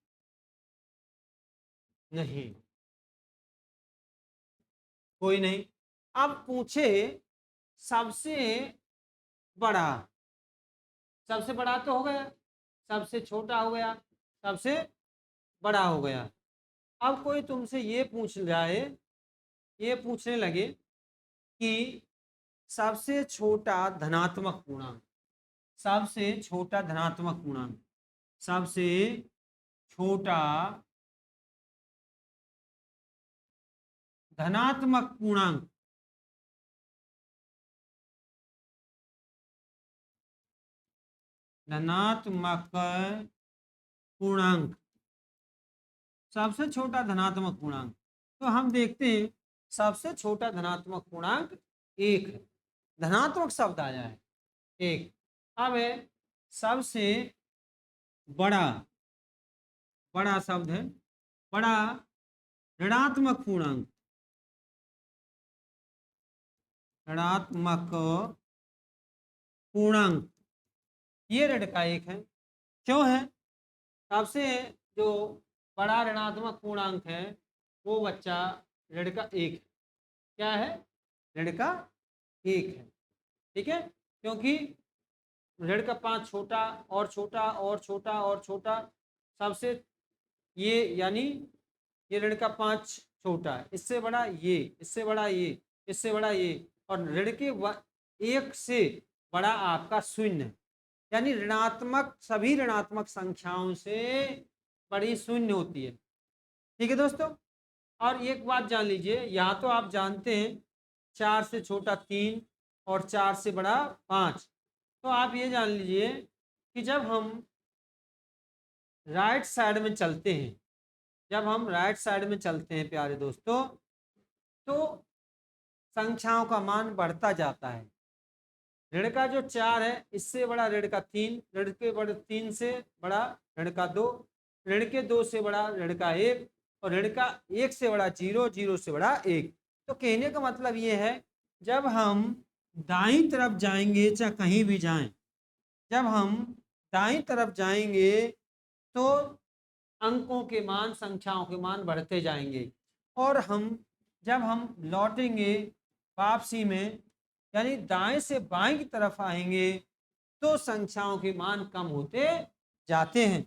नहीं, कोई नहीं। अब पूछे सबसे बड़ा। सबसे बड़ा तो हो गया, सबसे छोटा हो गया, सबसे बड़ा हो गया। अब कोई तुमसे ये पूछ जाए, ये पूछने लगे कि सबसे छोटा धनात्मक पूर्णांक, सबसे छोटा धनात्मक पूर्णांक, सबसे छोटा धनात्मक पूर्णांक, धनात्मक पूर्णांक, सबसे छोटा धनात्मक पूर्णांक। तो हम देखते हैं सबसे छोटा धनात्मक पूर्णांक एक है। धनात्मक शब्द आया है एक। अब है सबसे बड़ा, बड़ा शब्द है बड़ा ऋणात्मक पूर्णांक, ऋणात्मक पूर्णांक, ये ऋण का एक है। क्यों है? सबसे जो बड़ा ऋणात्मक पूर्णांक है वो बच्चा ऋण का एक है। क्या है? ऋण का एक है। ठीक है, क्योंकि ऋण का 5 छोटा और छोटा और छोटा और छोटा, सबसे ये यानी ये ऋण का 5 छोटा, इससे बड़ा ये, इससे बड़ा ये, इससे बड़ा ये, और ऋण के एक से बड़ा आपका शून्य, यानी ऋणात्मक सभी ऋणात्मक संख्याओं से बड़ी शून्य होती है। ठीक है दोस्तों, और एक बात जान लीजिए, यहाँ तो आप जानते हैं 4 से छोटा 3 और 4 से बड़ा 5। तो आप ये जान लीजिए कि जब हम राइट साइड में चलते हैं, जब हम राइट साइड में चलते हैं प्यारे दोस्तों, तो संख्याओं का मान बढ़ता जाता है। ऋण का जो 4 है इससे बड़ा ऋण का 3, ऋण के बड़े 3 से बड़ा ऋण का 2, ऋण के 2 से बड़ा ऋण का 1, और ऋण का 1 से बड़ा 0, 0 से बड़ा 1। तो कहने का मतलब ये है, जब हम दाईं तरफ जाएंगे चाहे कहीं भी जाएं, जब हम दाईं तरफ जाएंगे तो अंकों के मान, संख्याओं के मान बढ़ते जाएंगे, और जब हम लौटेंगे वापसी में, यानी दाएं से बाएं की तरफ आएंगे, तो संख्याओं के मान कम होते जाते हैं।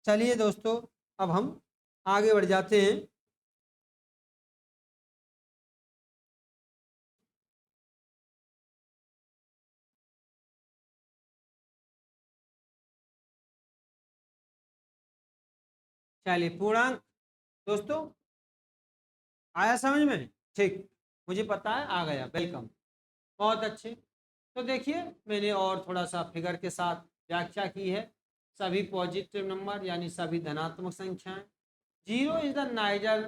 चलिए दोस्तों, अब हम आगे बढ़ जाते हैं। चलिए पूर्णांक दोस्तों आया समझ में? ठीक, मुझे पता है आ गया, वेलकम, बहुत अच्छे। तो देखिए मैंने और थोड़ा सा फिगर के साथ व्याख्या की है। सभी पॉजिटिव नंबर यानी सभी धनात्मक संख्याएं। Zero is the neither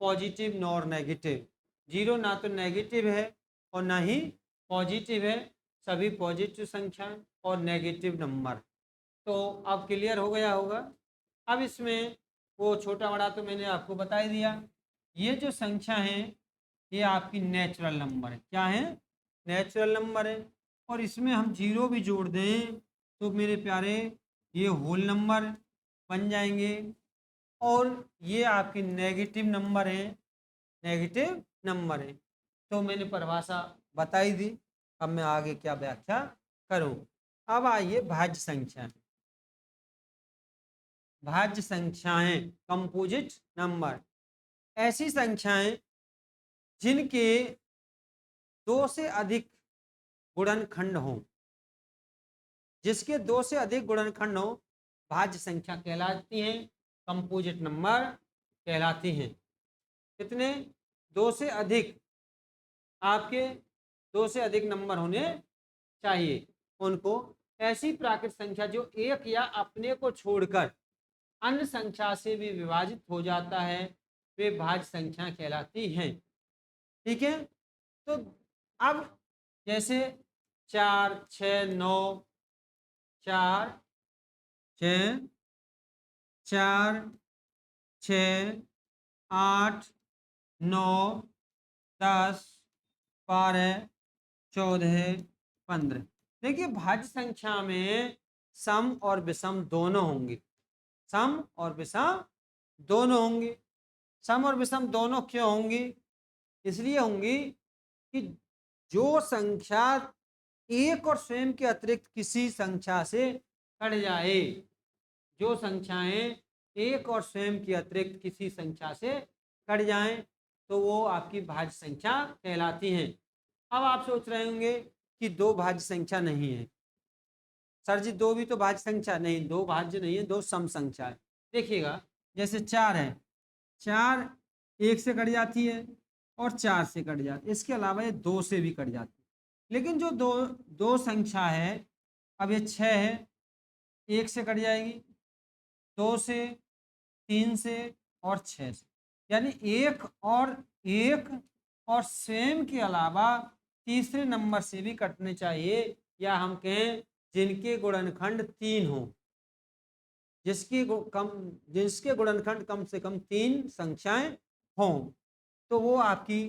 positive nor negative. Zero ना तो नेगेटिव है और ना ही पॉजिटिव है, सभी पॉजिटिव संख्याएं और नेगेटिव नंबर। तो अब क्लियर हो गया होगा। अब इसमें वो छोटा बड़ा तो मैंने आपको बता ही दिया। ये जो संख्या है ये आपकी नेचुरल नंबर है। क्या है? नेचुरल नंबर है। और इसमें हम जीरो भी जोड़ दें तो मेरे प्यारे ये होल नंबर बन जाएंगे। और ये आपकी नेगेटिव नंबर है, नेगेटिव नंबर है। तो मैंने परिभाषा बताई दी। अब मैं आगे क्या व्याख्या करूं। अब आइए भाज्य संख्या। भाज्य संख्याएं कंपोजिट नंबर ऐसी संख्याएं जिनके दो से अधिक गुणनखंड हो। जिसके दो से अधिक गुणनखंड हो भाज्य संख्या कहलाती हैं, कंपोजिट नंबर कहलाती हैं। कितने? दो से अधिक। आपके दो से अधिक नंबर होने चाहिए उनको। ऐसी प्राकृत संख्या जो एक या अपने को छोड़कर अन्य संख्या से भी विभाजित हो जाता है वे भाज्य संख्या कहलाती हैं। ठीक है। तो अब जैसे 4, 6, 9, 4, 6, 4, 6, 8, 9, 10, 12, 14, 15। देखिए भाज्य संख्या में सम और विषम दोनों होंगे। सम और विषम दोनों होंगे। सम और विषम दोनों क्यों होंगी? इसलिए होंगी कि जो संख्या एक और स्वयं के अतिरिक्त किसी संख्या से कट जाए, जो संख्याएं एक और स्वयं के अतिरिक्त किसी संख्या से कट जाएं तो वो आपकी भाज्य संख्या कहलाती हैं। अब आप सोच रहे होंगे कि दो भाज्य संख्या नहीं है सर जी, दो भी तो भाज्य संख्या नहीं, दो भाज्य नहीं है, दो सम संख्या है। देखिएगा जैसे 4 है, 4 एक से कट जाती है और 4 से कट जाती है। इसके अलावा ये 2 से भी कट जाती है। लेकिन जो दो दो संख्या है, अब ये 6 है, 1 से कट जाएगी, 2 से, 3 से और 6 से। यानी एक और स्वयं के अलावा तीसरे नंबर से भी कटने चाहिए, या हम कहें जिनके गुणनखंड 3 हो। जिसके गुणनखंड कम से कम 3 संख्याएं हों तो वो आपकी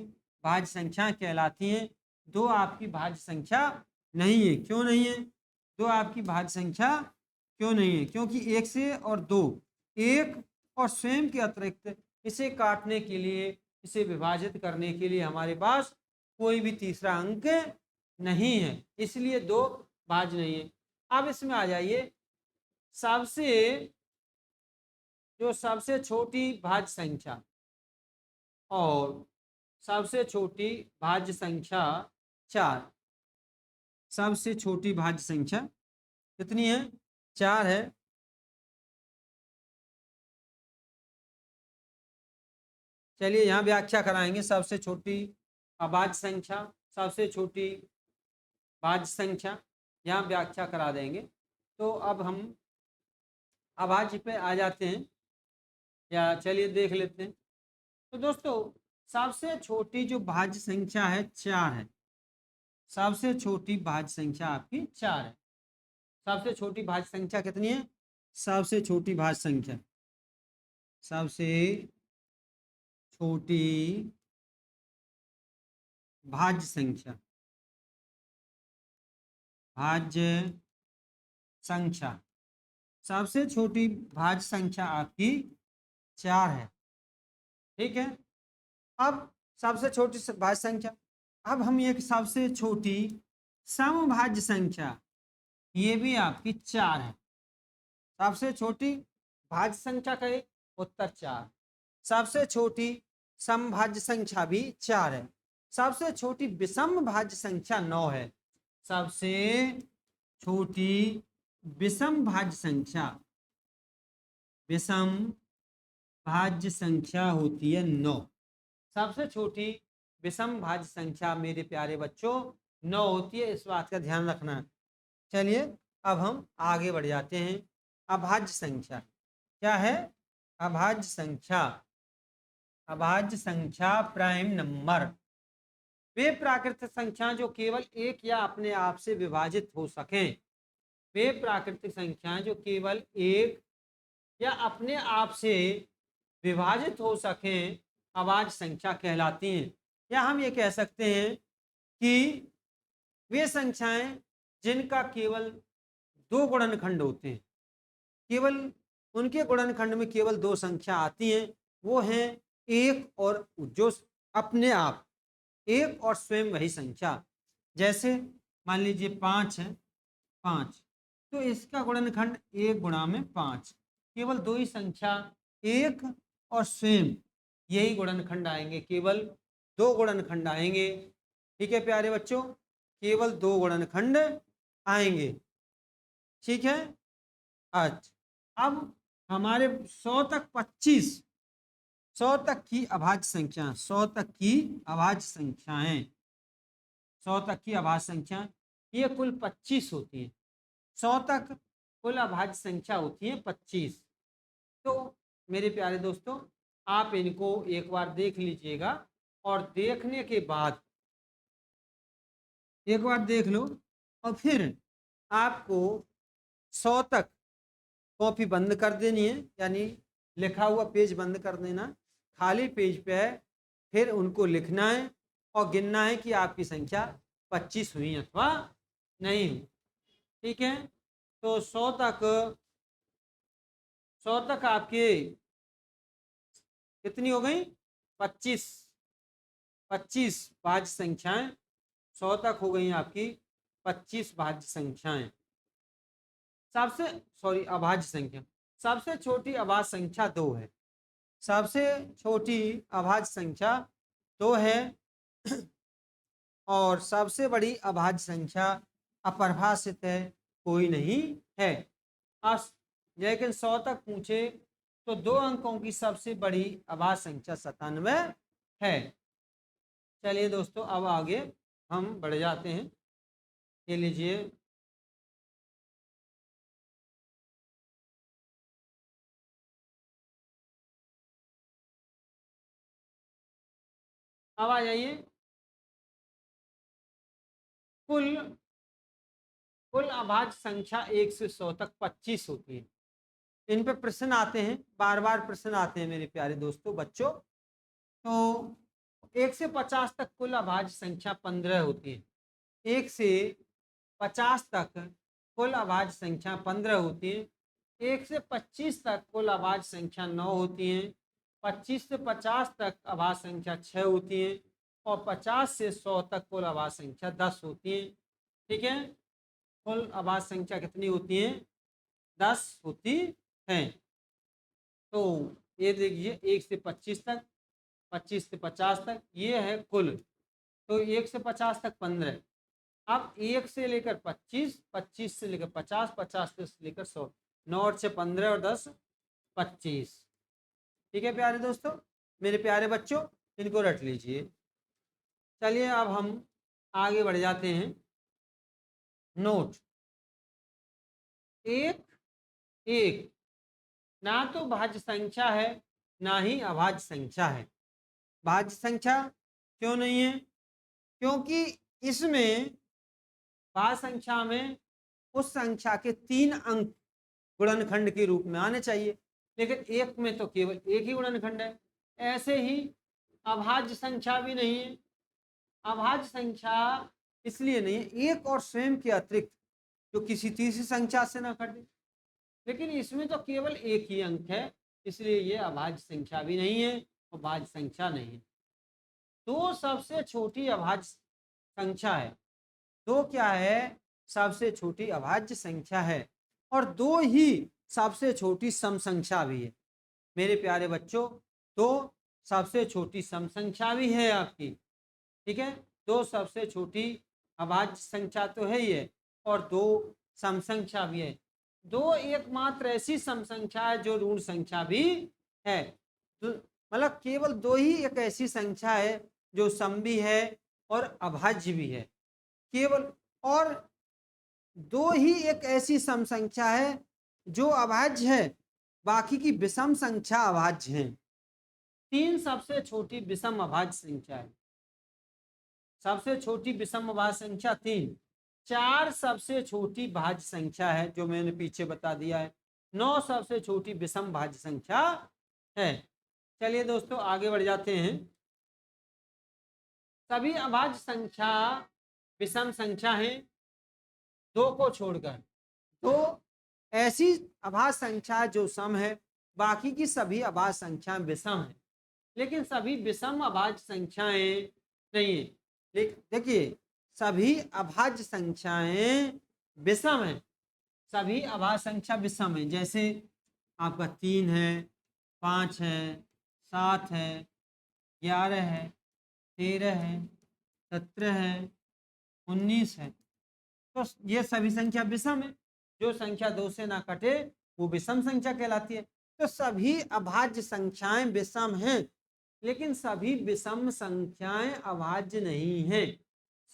भाज्य संख्या कहलाती हैं। दो आपकी भाज्य संख्या नहीं है। क्यों नहीं है? दो आपकी भाज्य संख्या क्यों नहीं है? क्योंकि एक से और दो, एक और स्वयं के अतिरिक्त इसे काटने के लिए, इसे विभाजित करने के लिए हमारे पास कोई भी तीसरा अंक नहीं है, इसलिए दो भाज्य नहीं है। अब इसमें आ जाइए, सबसे छोटी भाज्य संख्या और सबसे छोटी भाज्य संख्या 4। सबसे छोटी भाज्य संख्या कितनी है? 4 है। चलिए यहाँ व्याख्या कराएंगे। सबसे छोटी अभाज्य संख्या, सबसे छोटी भाज्य संख्या, यहाँ व्याख्या करा देंगे। तो अब हम अभाज्य पे आ जाते हैं, या चलिए देख लेते हैं। तो दोस्तों सबसे छोटी जो भाज्य संख्या है 4 है। सबसे छोटी भाज्य संख्या आपकी 4 है। सबसे छोटी भाज्य संख्या कितनी है? सबसे छोटी भाज्य संख्या, सबसे छोटी भाज्य संख्या, भाज्य संख्या, सबसे छोटी भाज्य संख्या आपकी 4 है। ठीक है। अब सबसे छोटी भाज्य संख्या, अब हम एक सबसे छोटी समभाज्य संख्या, ये भी आपकी 4 है। सबसे छोटी भाज्य संख्या कहे, उत्तर 4। सबसे छोटी समभाज्य संख्या भी 4 है। सबसे छोटी विषम भाज्य संख्या 9 है। सबसे छोटी विषम भाज्य संख्या, विषम भाज्य संख्या होती है 9। सबसे छोटी विषम भाज्य संख्या मेरे प्यारे बच्चों 9 होती है, इस बात का ध्यान रखना है। चलिए अब हम आगे बढ़ जाते हैं। अभाज्य संख्या। क्या है? अभाज्य संख्या। अभाज्य संख्या प्राइम नंबर वे प्राकृतिक संख्या जो केवल एक या अपने आप से विभाजित हो सकें। वे प्राकृतिक संख्याएं जो केवल एक या अपने आप से विभाजित हो सकें अभाज्य संख्या कहलाती हैं। या हम ये कह सकते हैं कि वे संख्याएं जिनका केवल दो गुणनखंड होते हैं, केवल उनके गुणनखंड में केवल दो संख्या आती हैं, वो हैं एक और जो अपने आप एक और स्वयं वही संख्या। जैसे मान लीजिए 5 है, 5 तो इसका गुणनखंड 1 गुणा में 5, केवल दो ही संख्या एक और स्वयं यही गुणनखंड आएंगे, केवल दो गुणनखंड आएंगे। ठीक है प्यारे बच्चों, केवल दो गुणनखंड आएंगे। ठीक है। अच्छा, अब हमारे 100 तक 25, 100 तक की अभाज्य संख्या, 100 तक की अभाज्य संख्याएं, 100 तक की अभाज्य संख्या ये कुल 25 होती है। 100 तक कुल अभाज्य संख्या होती है 25। तो मेरे प्यारे दोस्तों, आप इनको एक बार देख लीजिएगा और देखने के बाद एक बार देख लो और फिर आपको 100 तक कॉपी बंद कर देनी है, यानी लिखा हुआ पेज बंद कर देना, खाली पेज पे है, फिर उनको लिखना है और गिनना है कि आपकी संख्या 25 हुई अथवा नहीं हुई। ठीक है। तो 100 तक आपके कितनी हो गई? 25 भाज्य संख्याएं 100 तक हो गई आपकी 25 भाज्य संख्याएं। अभाज्य संख्या। सबसे छोटी अभाज्य संख्या 2 है। सबसे छोटी अभाज्य संख्या 2 है और सबसे बड़ी अभाज्य संख्या अपरिभाषित है, कोई नहीं है। लेकिन 100 तक पूछे तो 2 अंकों की सबसे बड़ी अभाज्य संख्या 97 है। चलिए दोस्तों, अब आगे हम बढ़ जाते हैं। ये लीजिए, अब आ जाइए। कुल अभाज्य संख्या 1 से 100 तक 25 होती है। इन पे प्रश्न आते हैं, बार बार प्रश्न आते हैं मेरे प्यारे दोस्तों बच्चों। तो 1 से 50 तक कुल अभाज्य संख्या 15 होती है। 1 से 50 तक कुल अभाज्य संख्या 15 होती है। 1 से 25 तक कुल अभाज्य संख्या 9 होती है। 25 से 50 तक अभाज्य संख्या 6 होती है और 50 से 100 तक कुल अभाज्य संख्या 10 होती है। ठीक है। कुल अभाज्य संख्या कितनी होती है? 10 होती है। तो ये देखिए, 1 से 25 तक, 25 से 50 तक, ये है कुल। तो 1 से 50 तक 15। अब 1 से लेकर 25, 25 से लेकर 50, 50 से लेकर 100, 9 और 6 15 और 10 25। ठीक है प्यारे दोस्तों, मेरे प्यारे बच्चों, इनको रट लीजिए। चलिए अब हम आगे बढ़ जाते हैं। नोट, एक ना तो भाज्य संख्या है ना ही अभाज्य संख्या है। भाज्य संख्या क्यों नहीं है? क्योंकि इसमें भाज्य संख्या में उस संख्या के 3 अंक गुणनखंड के रूप में आने चाहिए, लेकिन एक में तो केवल एक ही गुणनखंड है। ऐसे ही अभाज्य संख्या भी नहीं है। अभाज्य संख्या इसलिए नहीं है, एक और स्वयं के अतिरिक्त जो किसी तीसरी संख्या से ना कटे, लेकिन इसमें तो केवल एक ही अंक है, इसलिए ये अभाज्य संख्या भी नहीं है और भाज्य संख्या नहीं है। दो सबसे छोटी अभाज्य संख्या है। दो क्या है? सबसे छोटी अभाज्य संख्या है और दो ही सबसे छोटी सम संख्या भी है। मेरे प्यारे बच्चों, दो सबसे छोटी सम संख्या भी है आपकी। ठीक है, दो सबसे छोटी अभाज्य संख्या तो है ही है और दो सम संख्या भी है। दो एकमात्र ऐसी सम संख्या है जो ऋण संख्या भी है। मतलब केवल दो ही एक ऐसी संख्या है जो सम भी है और अभाज्य भी है केवल, और दो ही एक ऐसी सम संख्या है जो अभाज्य है बाकी की विषम संख्या अभाज्य है। 3 सबसे छोटी विषम अभाज्य संख्या है। सबसे छोटी विषम अभाज्य संख्या 3। 4 सबसे छोटी भाज्य संख्या है जो मैंने पीछे बता दिया है। 9 सबसे छोटी विषम भाज्य संख्या है। चलिए दोस्तों आगे बढ़ जाते हैं। सभी अभाज्य संख्या विषम संख्या है 2 को छोड़कर। तो ऐसी अभाज्य संख्या जो सम है, बाकी की सभी अभाज्य संख्या विषम है, लेकिन सभी विषम अभाज्य संख्याएं नहीं है। देखिए सभी अभाज्य संख्याएं विषम है, सभी अभाज्य संख्या विषम है। जैसे आपका 3 है, 5 है, 7 है, 11 है, 13 है, 17 है, 19 है। तो ये सभी संख्या विषम है। जो संख्या 2 से ना कटे वो विषम संख्या कहलाती है। तो सभी अभाज्य संख्याएं विषम हैं, लेकिन सभी विषम संख्याएं अभाज्य नहीं है।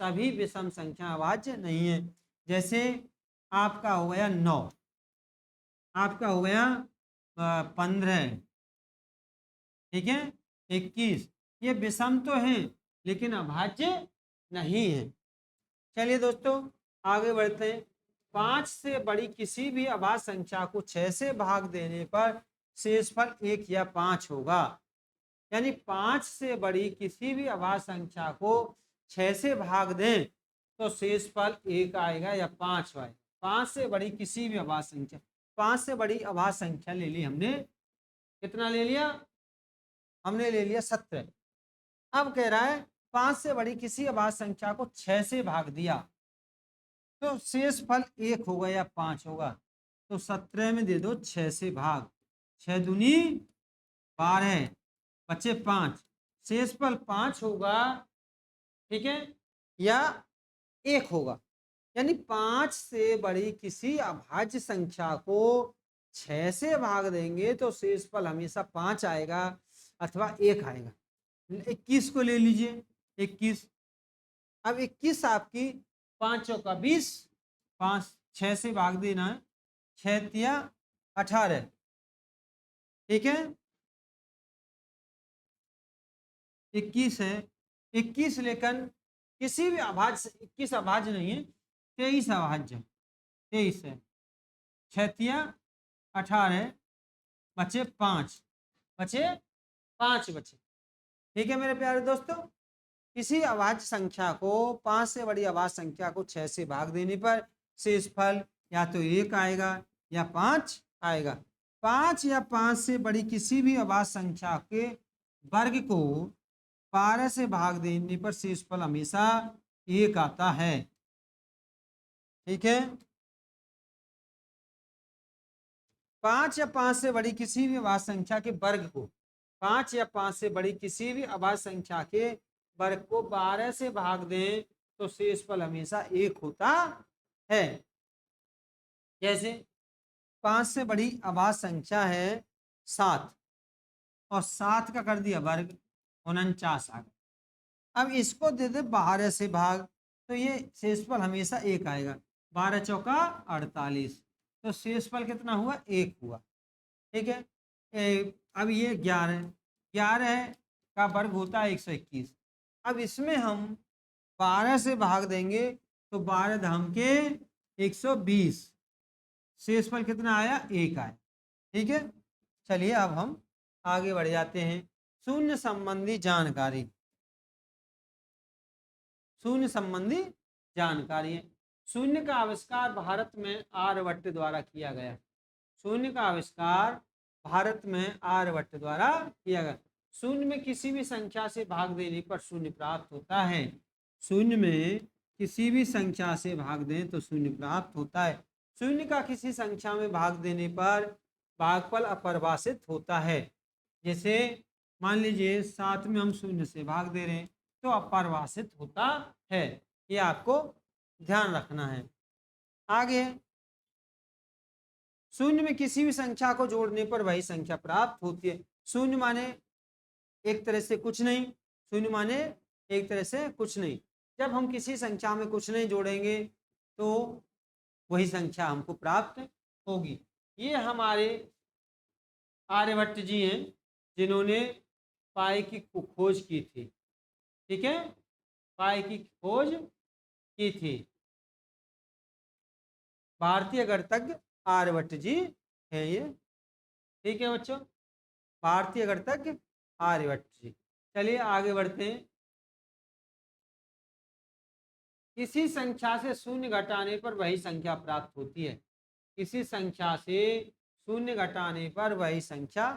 सभी विषम संख्या अभाज्य नहीं है। जैसे आपका हो गया 9, आपका हो गया 15, ठीक है, 21। ये विषम तो है लेकिन अभाज्य नहीं है। चलिए दोस्तों आगे बढ़ते हैं। 5 से बड़ी किसी भी अभाज्य संख्या को 6 से भाग देने पर शेषफल 1 या 5 होगा। यानी 5 से बड़ी किसी भी अभाज्य संख्या को 6 से भाग दें तो शेषफल 1 आएगा या 5 आएगा। 5 से बड़ी किसी भी अभाज्य संख्या, 5 से बड़ी अभाज्य संख्या ले ली हमने। कितना ले लिया? हमने ले लिया 17। अब कह रहा है 5 से बड़ी किसी अभाज्य संख्या को 6 से भाग दिया तो शेष फल 1 होगा या 5 होगा। तो 17 में दे दो 6 से भाग, 6 दूनी 12, बचे 5, शेष फल 5 होगा, ठीक है, या 1 होगा। यानी 5 से बड़ी किसी अभाज्य संख्या को 6 से भाग देंगे तो शेष फल हमेशा 5 आएगा अथवा 1 आएगा। 21 को ले लीजिए, 21। अब 21 आपकी 5 का 20, 5 6 से भाग देना है, 6 तिया 18, ठीक है, 21 है। 21 लेकिन किसी भी अभाज्य, 21 अभाज्य नहीं है, 23 अभाज्य, 23 है। 6 तिया 18, बचे 5, बचे 5 बचे, ठीक है मेरे प्यारे दोस्तों। किसी अभाज्य संख्या को 5 से बड़ी अभाज्य संख्या को 6 से भाग देने पर शेषफल या तो 1 आएगा या 5 आएगा। 5 या 5 से बड़ी किसी भी अभाज्य संख्या के वर्ग को 12 से भाग देने पर शेषफल हमेशा 1 आता है, ठीक है। 5 या 5 से बड़ी किसी भी अभाज्य संख्या के वर्ग को, 5 या 5 से बड़ी किसी भी अभाज्य संख्या के वर्ग को 12 से भाग दें तो शेषफल हमेशा 1 होता है। जैसे 5 से बड़ी अभाज्य संख्या है 7 और 7 का कर दिया वर्ग 49 आ गया। अब इसको दे दे 12 से भाग तो ये शेषफल हमेशा 1 आएगा। 12 चौका 48, तो शेषफल कितना हुआ? 1 हुआ, ठीक है। अब ये 11 का वर्ग होता है 121। अब इसमें हम 12 से भाग देंगे तो 12 धाम के 120, शेषफल कितना आया? 1 आया, ठीक है। चलिए अब हम आगे बढ़ जाते हैं। शून्य संबंधी जानकारी, शून्य संबंधी जानकारी। शून्य का आविष्कार भारत में आर्यभट्ट द्वारा किया गया। शून्य का आविष्कार भारत में आर्यभट्ट द्वारा किया गया। शून्य में किसी भी संख्या से भाग देने पर शून्य प्राप्त होता है। शून्य में किसी भी संख्या से भाग दें तो शून्य प्राप्त होता है। शून्य का किसी संख्या में भाग देने पर भागफल अपरिभाषित होता है। जैसे मान लीजिए 7 में हम शून्य से भाग दे रहे हैं तो अपरिभाषित होता है, ये आपको ध्यान रखना है। आगे, शून्य में किसी भी संख्या को जोड़ने पर वही संख्या प्राप्त होती है। शून्य माने एक तरह से कुछ नहीं, शून्य माने एक तरह से कुछ नहीं। जब हम किसी संख्या में कुछ नहीं जोड़ेंगे तो वही संख्या हमको प्राप्त होगी। ये हमारे आर्यभट्ट जी हैं जिन्होंने पाई की खोज की थी। ठीक है, पाई की खोज की थी। भारतीय गणितज्ञ आर्यभट्ट जी हैं ये। ठीक है बच्चों, भारतीय गणितज्ञ आर्यभट्ट जी। चलिए आगे बढ़ते हैं। किसी संख्या से शून्य घटाने पर वही संख्या प्राप्त होती है। किसी संख्या से शून्य घटाने पर वही संख्या,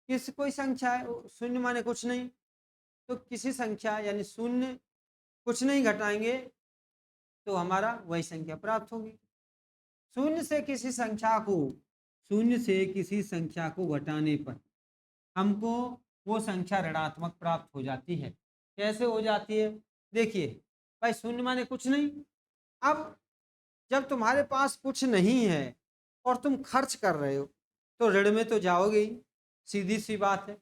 कोई संख्या है, शून्य माने कुछ नहीं, तो किसी संख्या यानी शून्य कुछ नहीं घटाएंगे तो हमारा वही संख्या प्राप्त होगी। शून्य से किसी संख्या को शून्य से किसी संख्या को घटाने पर हमको वो संख्या ऋणात्मक प्राप्त हो जाती है। कैसे हो जाती है? देखिए भाई, शून्य माने कुछ नहीं। अब जब तुम्हारे पास कुछ नहीं है और तुम खर्च कर रहे हो तो ऋण में तो जाओगे ही, सीधी सी बात है।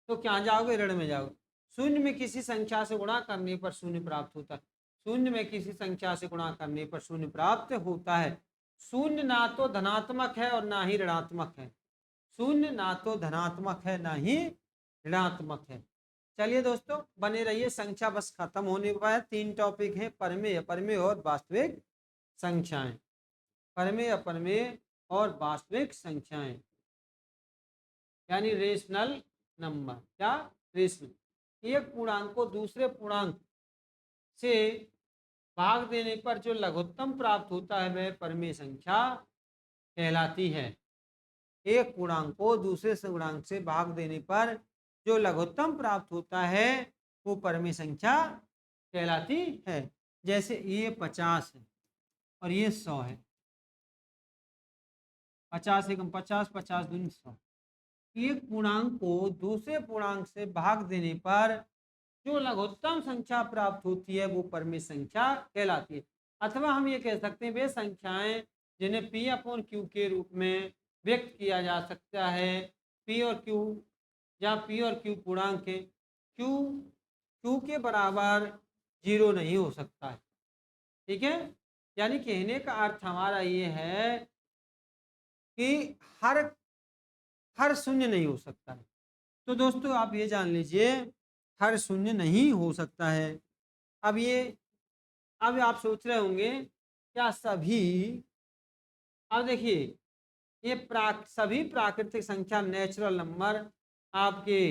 तो क्या जाओगे? ऋण में जाओगे। शून्य में किसी संख्या से गुणा करने पर शून्य प्राप्त होता है। शून्य में किसी संख्या से गुणा करने पर शून्य प्राप्त होता है। शून्य ना तो धनात्मक है और ना ही ऋणात्मक है। शून्य ना तो धनात्मक है ना ही ऋणात्मक है। चलिए दोस्तों बने रहिए, संख्या बस खत्म होने पर है। 3 टॉपिक हैं, परमेय, अपरमेय और वास्तविक संख्याएं। परमेय, अपरमेय और वास्तविक संख्याएं यानी रेशनल नंबर। क्या? रेशनल। एक पूर्णांक को दूसरे पूर्णांक से भाग देने पर जो लघुत्तम प्राप्त होता है वह परमेय संख्या कहलाती है। एक पूर्णांक को दूसरे पूर्णांक से भाग देने पर जो लघुत्तम प्राप्त होता है वो परमेय संख्या कहलाती है। जैसे ये 50 है और ये 100 है। 50 एकम 50, 50 दूनी 100। एक पूर्णांक को दूसरे पूर्णांक से भाग देने पर जो लघुत्तम संख्या प्राप्त होती है वो परमेय संख्या कहलाती है। अथवा हम ये कह सकते हैं वे संख्याएं जिन्हें पी अपॉन क्यू के रूप में व्यक्त किया जा सकता है। पी और क्यू, या पी और क्यू पूर्णांक है, क्यू क्यू के बराबर 0 नहीं हो सकता है। ठीक है, यानी कहने का अर्थ हमारा ये है कि हर हर शून्य नहीं हो सकता है। तो दोस्तों आप ये जान लीजिए, हर शून्य नहीं हो सकता है। अब आप सोच रहे होंगे क्या सभी, अब देखिए ये सभी प्राकृतिक संख्या नेचुरल नंबर, आपके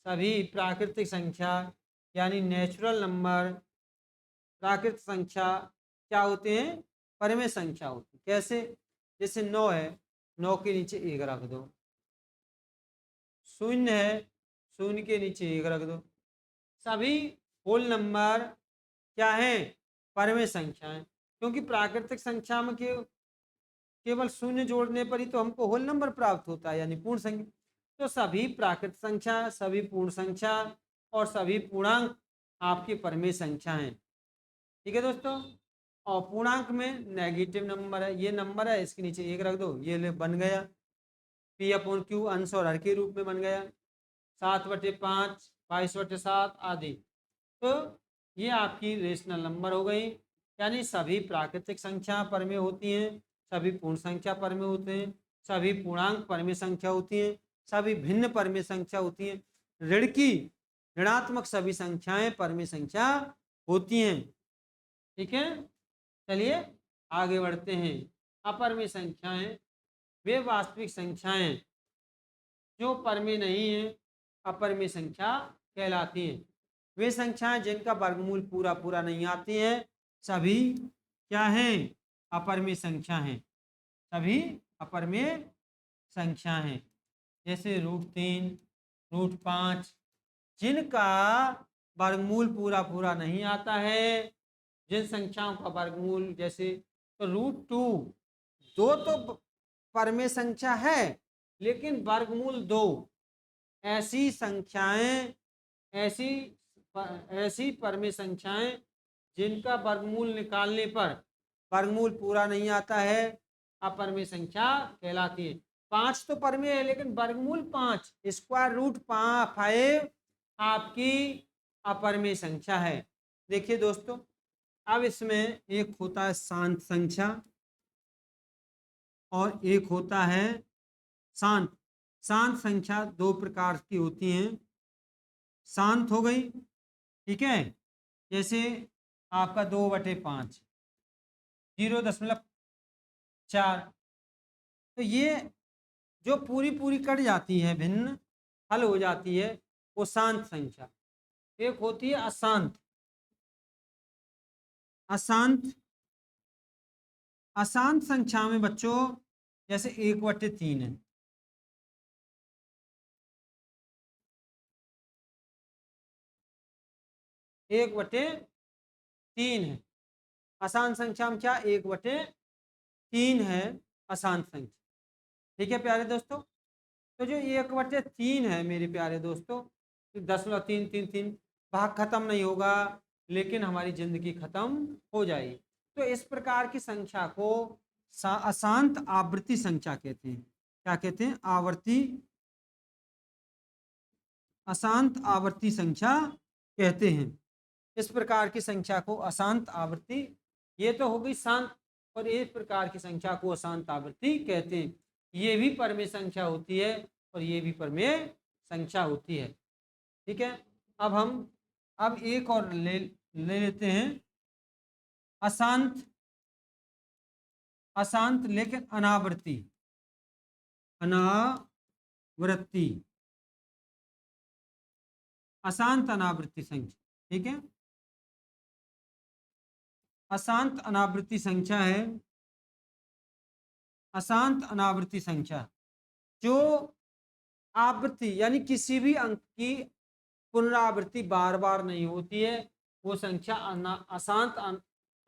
सभी प्राकृतिक संख्या यानी नेचुरल नंबर, प्राकृतिक संख्या क्या होते हैं? परमेय संख्या होती है। कैसे? जैसे 9 है, 9 के नीचे 1 रख दो। शून्य है, शून्य के नीचे 1 रख दो। सभी होल नंबर क्या है? परमेय संख्या है। क्योंकि प्राकृतिक संख्या में केवल शून्य जोड़ने पर ही तो हमको होल नंबर प्राप्त होता है यानी पूर्ण संख्या। तो सभी प्राकृतिक संख्या, सभी पूर्ण संख्या और सभी पूर्णांक आपकी परमेय संख्या हैं। ठीक है दोस्तों, और पूर्णांक में नेगेटिव नंबर है, ये नंबर है, इसके नीचे 1 रख दो, ये बन गया पी अपॉन क्यू, अंश और हर के रूप में बन गया। 7/5, 22/7 आदि। तो ये आपकी रेशनल नंबर हो गई। यानी सभी प्राकृतिक संख्या परमेय होती हैं, सभी पूर्ण संख्या परमेय होते हैं, सभी पूर्णांक परमेय संख्या होती हैं, सभी भिन्न परमेय संख्या होती हैं, ऋणात्मक सभी संख्याएं परमेय संख्या होती हैं। ठीक है, चलिए आगे बढ़ते हैं। अपरमेय संख्याएं वे वास्तविक संख्याएं जो परमेय नहीं है, अपरमेय संख्या कहलाती हैं। वे संख्याएं जिनका वर्गमूल पूरा पूरा नहीं आती है सभी क्या हैं? अपरमेय संख्या हैं। सभी अपरमेय संख्या हैं। जैसे √3, √5 जिनका वर्गमूल पूरा पूरा नहीं आता है, जिन संख्याओं का वर्गमूल जैसे तो √2, 2 तो परमेय संख्या है लेकिन वर्गमूल 2, ऐसी संख्याएं, ऐसी ऐसी परमेय संख्याएं जिनका वर्गमूल निकालने पर वर्गमूल पूरा नहीं आता है अपरमेय संख्या कहलाती है। 5 तो परमेय है लेकिन वर्गमूल 5, √5 आपकी अपरमेय संख्या है। देखिए दोस्तों, अब इसमें एक होता है शांत संख्या और एक होता है शांत। शांत संख्या दो प्रकार की होती हैं। शांत हो गई, ठीक है, जैसे आपका 2/5, 0.4। तो ये जो पूरी पूरी कट जाती है, भिन्न हल हो जाती है, वो शांत संख्या। एक होती है अशांत। अशांत अशांत संख्या में बच्चों जैसे 1/3 है। 1/3 है अशांत संख्या में, क्या 1/3 है अशांत संख्या। ठीक है प्यारे दोस्तों, तो जो 1/3 है मेरे प्यारे दोस्तों, 0.333 भाग खत्म नहीं होगा, लेकिन हमारी जिंदगी खत्म हो जाएगी। तो इस प्रकार की संख्या को अशांत आवृत्ति संख्या कहते हैं। क्या कहते हैं? आवर्ती, अशांत आवर्ती संख्या कहते हैं। इस प्रकार की संख्या को अशांत आवर्ती, ये तो हो गई शांत, और इस प्रकार की संख्या को अशांत आवर्ती कहते हैं। ये भी परमेय संख्या होती है और ये भी परमेय संख्या होती है। ठीक है, अब हम एक और ले लेते हैं, अशांत, अशांत लेकिन अनावृत्ति, अनावृत्ति, अशांत अनावृत्ति संख्या। ठीक है, अशांत अनावृत्ति संख्या है, अशांत अनावृत्ति संख्या जो आवृत्ति यानी किसी भी अंक की पुनरावृत्ति बार बार नहीं होती है, वो संख्या अशांत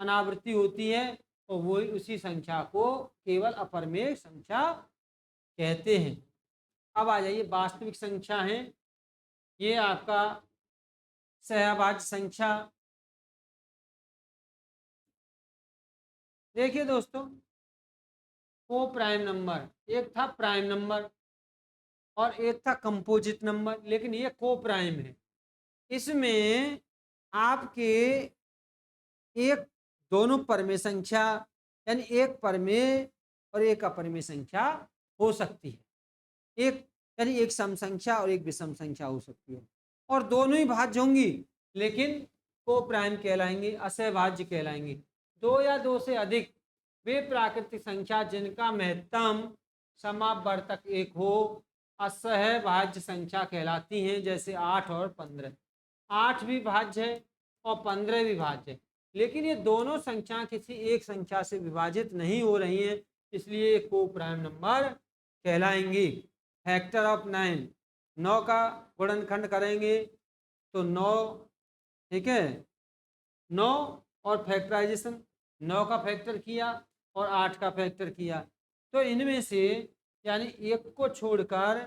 अनावृत्ति होती है, और वो उसी संख्या को केवल अपरमेय संख्या कहते हैं। अब आ जाइए वास्तविक संख्या है, ये आपका सहभाज्य संख्या। देखिए दोस्तों, को प्राइम नंबर, एक था प्राइम नंबर और एक था कंपोजिट नंबर, लेकिन ये को प्राइम है। इसमें आपके एक दोनों परमेय संख्या यानी एक परमेय और एक अपरमेय संख्या हो सकती है। एक यानी एक सम संख्या और एक विषम संख्या हो सकती है, और दोनों ही भाज्य होंगी, लेकिन को प्राइम कहलाएंगी, असहभाज्य कहलाएंगी। दो या दो से अधिक वे प्राकृतिक संख्या जिनका महत्तम समावर्तक एक हो असहभाज्य संख्या कहलाती हैं, जैसे 8 और 15। 8 भी भाज्य है और 15 भी भाज्य है, लेकिन ये दोनों संख्या किसी एक संख्या से विभाजित नहीं हो रही हैं, इसलिए को प्राइम नंबर कहलाएंगी। फैक्टर ऑफ 9, 9 का गुणनखंड करेंगे तो 9, ठीक है, 9 और फैक्टराइजेशन, 9 का फैक्टर किया और 8 का फैक्टर किया, तो इनमें से यानी एक को छोड़कर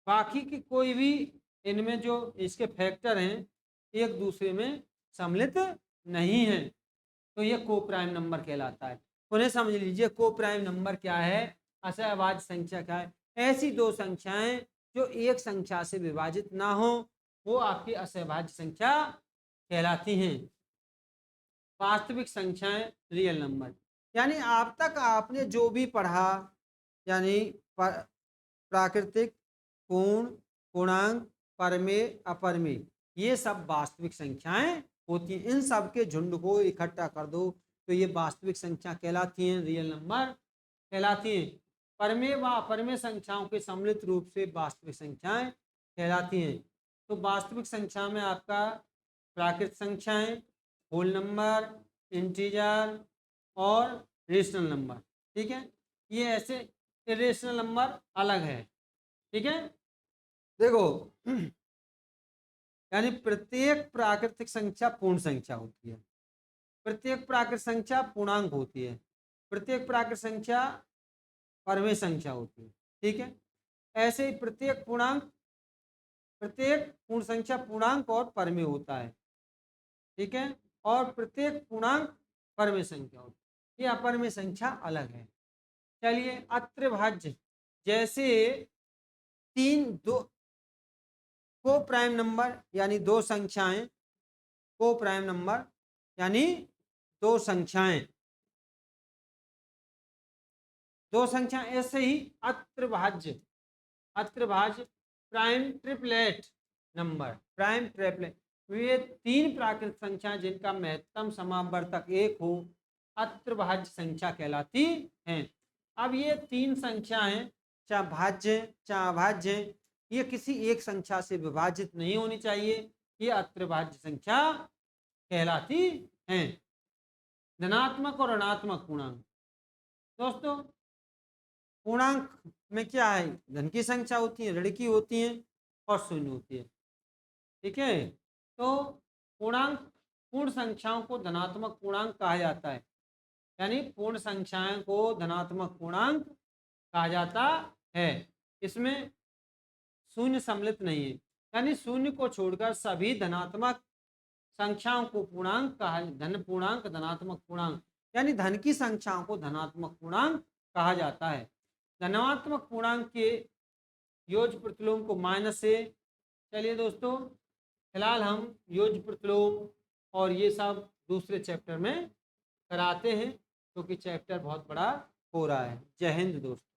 बाकी की कोई भी इनमें जो इसके फैक्टर हैं एक दूसरे में सम्मिलित नहीं है, तो ये को प्राइम नंबर कहलाता है। उन्हें समझ लीजिए को प्राइम नंबर क्या है, असहभाज्य संख्या क्या है। ऐसी दो संख्याएं जो एक संख्या से विभाजित ना हो, वो आपकी असहभाज्य संख्या कहलाती हैं। वास्तविक संख्याएं, रियल नंबर, यानी आप तक आपने जो भी पढ़ा, यानी प्राकृतिक, पूर्ण, पूर्णांक, परमेय, अपरमेय, ये सब वास्तविक संख्याएं होती हैं। इन सब के झुंड को इकट्ठा कर दो तो ये वास्तविक संख्या कहलाती हैं, रियल नंबर कहलाती हैं। परमेय व अपरमेय संख्याओं के सम्मिलित रूप से वास्तविक संख्याएं कहलाती हैं। तो वास्तविक संख्या में आपका प्राकृतिक संख्याएं, होल नंबर, इंटीजर और रेशनल नंबर। ठीक है, ये ऐसे इरेशनल नंबर अलग है। ठीक है, देखो यानी प्रत्येक प्राकृतिक संख्या पूर्ण संख्या होती है, प्रत्येक प्राकृतिक संख्या पूर्णांक होती है, प्रत्येक प्राकृतिक संख्या परमेय संख्या होती है। ठीक है, ऐसे ही प्रत्येक पूर्ण संख्या पूर्णांक और परमेय होता है। ठीक है, और प्रत्येक पूर्णांक परमेय संख्या होती है, ये अपरमेय संख्या अलग है। चलिए अत्रिभाज्य, जैसे दो को प्राइम नंबर यानी दो संख्याएं, को प्राइम नंबर यानी दो संख्याएं, दो संख्या ऐसे ही अत्रभाज्य, अत्रभाज्य prime triplet number, prime triplet, वे तीन प्राकृत संख्या जिनका महत्तम समावर्तक एक हो अत्रभाज्य संख्या कहलाती हैं। अब ये तीन संख्याएं चाहे भाज्य चाहे अभाज्य, ये किसी एक संख्या से विभाजित नहीं होनी चाहिए, ये अत्रभाज्य संख्या कहलाती हैं। धनात्मक और ऋणात्मक पूर्णांक, दोस्तों पूर्णांक में क्या है, धन की संख्या होती है, ऋण की होती है और शून्य होती है। ठीक है, तो पूर्णांक पूर्ण संख्याओं को धनात्मक पूर्णांक कहा जाता है, यानी पूर्ण संख्याओं को धनात्मक पूर्णांक कहा जाता है। इसमें शून्य सम्मिलित नहीं है, यानी शून्य को छोड़कर सभी धनात्मक संख्याओं को पूर्णांक कहा, धन पूर्णांक धनात्मक पूर्णांक, यानी धन की संख्याओं को धनात्मक पूर्णांक कहा जाता है। धनात्मक पूर्णांक के योग प्रतिलोम को माइनस से, चलिए दोस्तों फिलहाल हम योग प्रतिलोम और ये सब दूसरे चैप्टर में कराते हैं, क्योंकि चैप्टर बहुत बड़ा हो रहा है। जय हिंद दोस्तों।